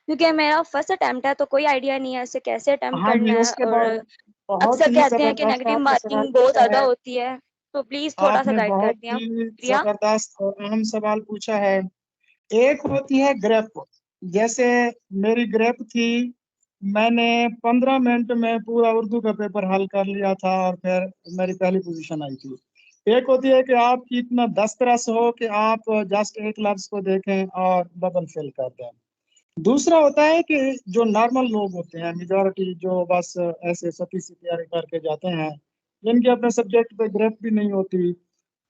کیونکہ میرا فرسٹ اٹمپٹ ہے تو کوئی آئیڈیا نہیں ہے اسے کیسے اٹمپٹ ہاں جی, کرنا ہے. اس کے اور بعد بہت اکثر ہی کہتے ہیں کہ زبردست نیگیٹو آپ نے سوال مارکنگ بہت پوچھا زیادہ ہے. ہوتی ہے, تو پلیز تھوڑا آپ سا نے گائڈ کر بہت دیں. ہی پریا. زبردست اور اہم سوال پوچھا ہے. ایک ہوتی ہے گریپ, جیسے میری گریپ تھی, میں نے 15 منٹ میں پورا اردو کا پیپر حل کر لیا تھا اور پھر میری پہلی پوزیشن آئی تھی. ایک ہوتی ہے کہ آپ کی اتنا دسترس ہو کہ آپ جسٹ ایک لفظ کو دیکھیں اور ببل فل کر دیں. دوسرا ہوتا ہے کہ جو نارمل لوگ ہوتے ہیں, میجورٹی جو بس ایسے ستی سی تیاری کر کے جاتے ہیں, جن کے اپنے سبجیکٹ پہ گریپ بھی نہیں ہوتی,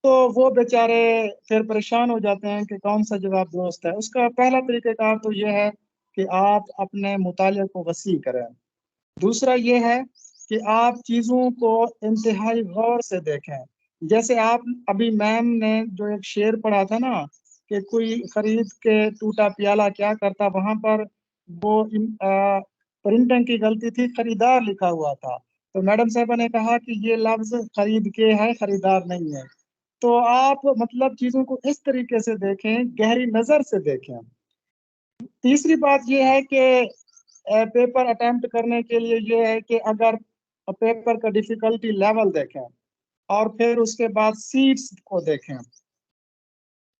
تو وہ بیچارے پھر پریشان ہو جاتے ہیں کہ کون سا جواب درست ہے. اس کا پہلا طریقہ کار تو یہ ہے کہ آپ اپنے مطالعے کو وسیع کریں. دوسرا یہ ہے کہ آپ چیزوں کو انتہائی غور سے دیکھیں. جیسے آپ ابھی میم نے جو ایک شعر پڑھا تھا نا کہ کوئی خرید کے ٹوٹا پیالہ کیا کرتا, وہاں پر وہ پرنٹنگ کی غلطی تھی, خریدار لکھا ہوا تھا. تو میڈم صاحبہ نے کہا کہ یہ لفظ خرید کے ہے، خریدار نہیں ہے. تو آپ مطلب چیزوں کو اس طریقے سے دیکھیں، گہری نظر سے دیکھیں. تیسری بات یہ ہے کہ پیپر اٹیمپٹ کرنے کے لیے یہ ہے کہ اگر پیپر کا ڈیفیکلٹی لیول دیکھیں اور پھر اس کے بعد سیٹس کو دیکھیں.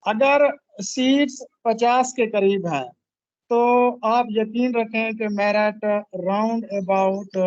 اگر سیٹس 50 کے قریب ہیں تو آپ یقین رکھیں کہ میرٹ راؤنڈ اباؤٹ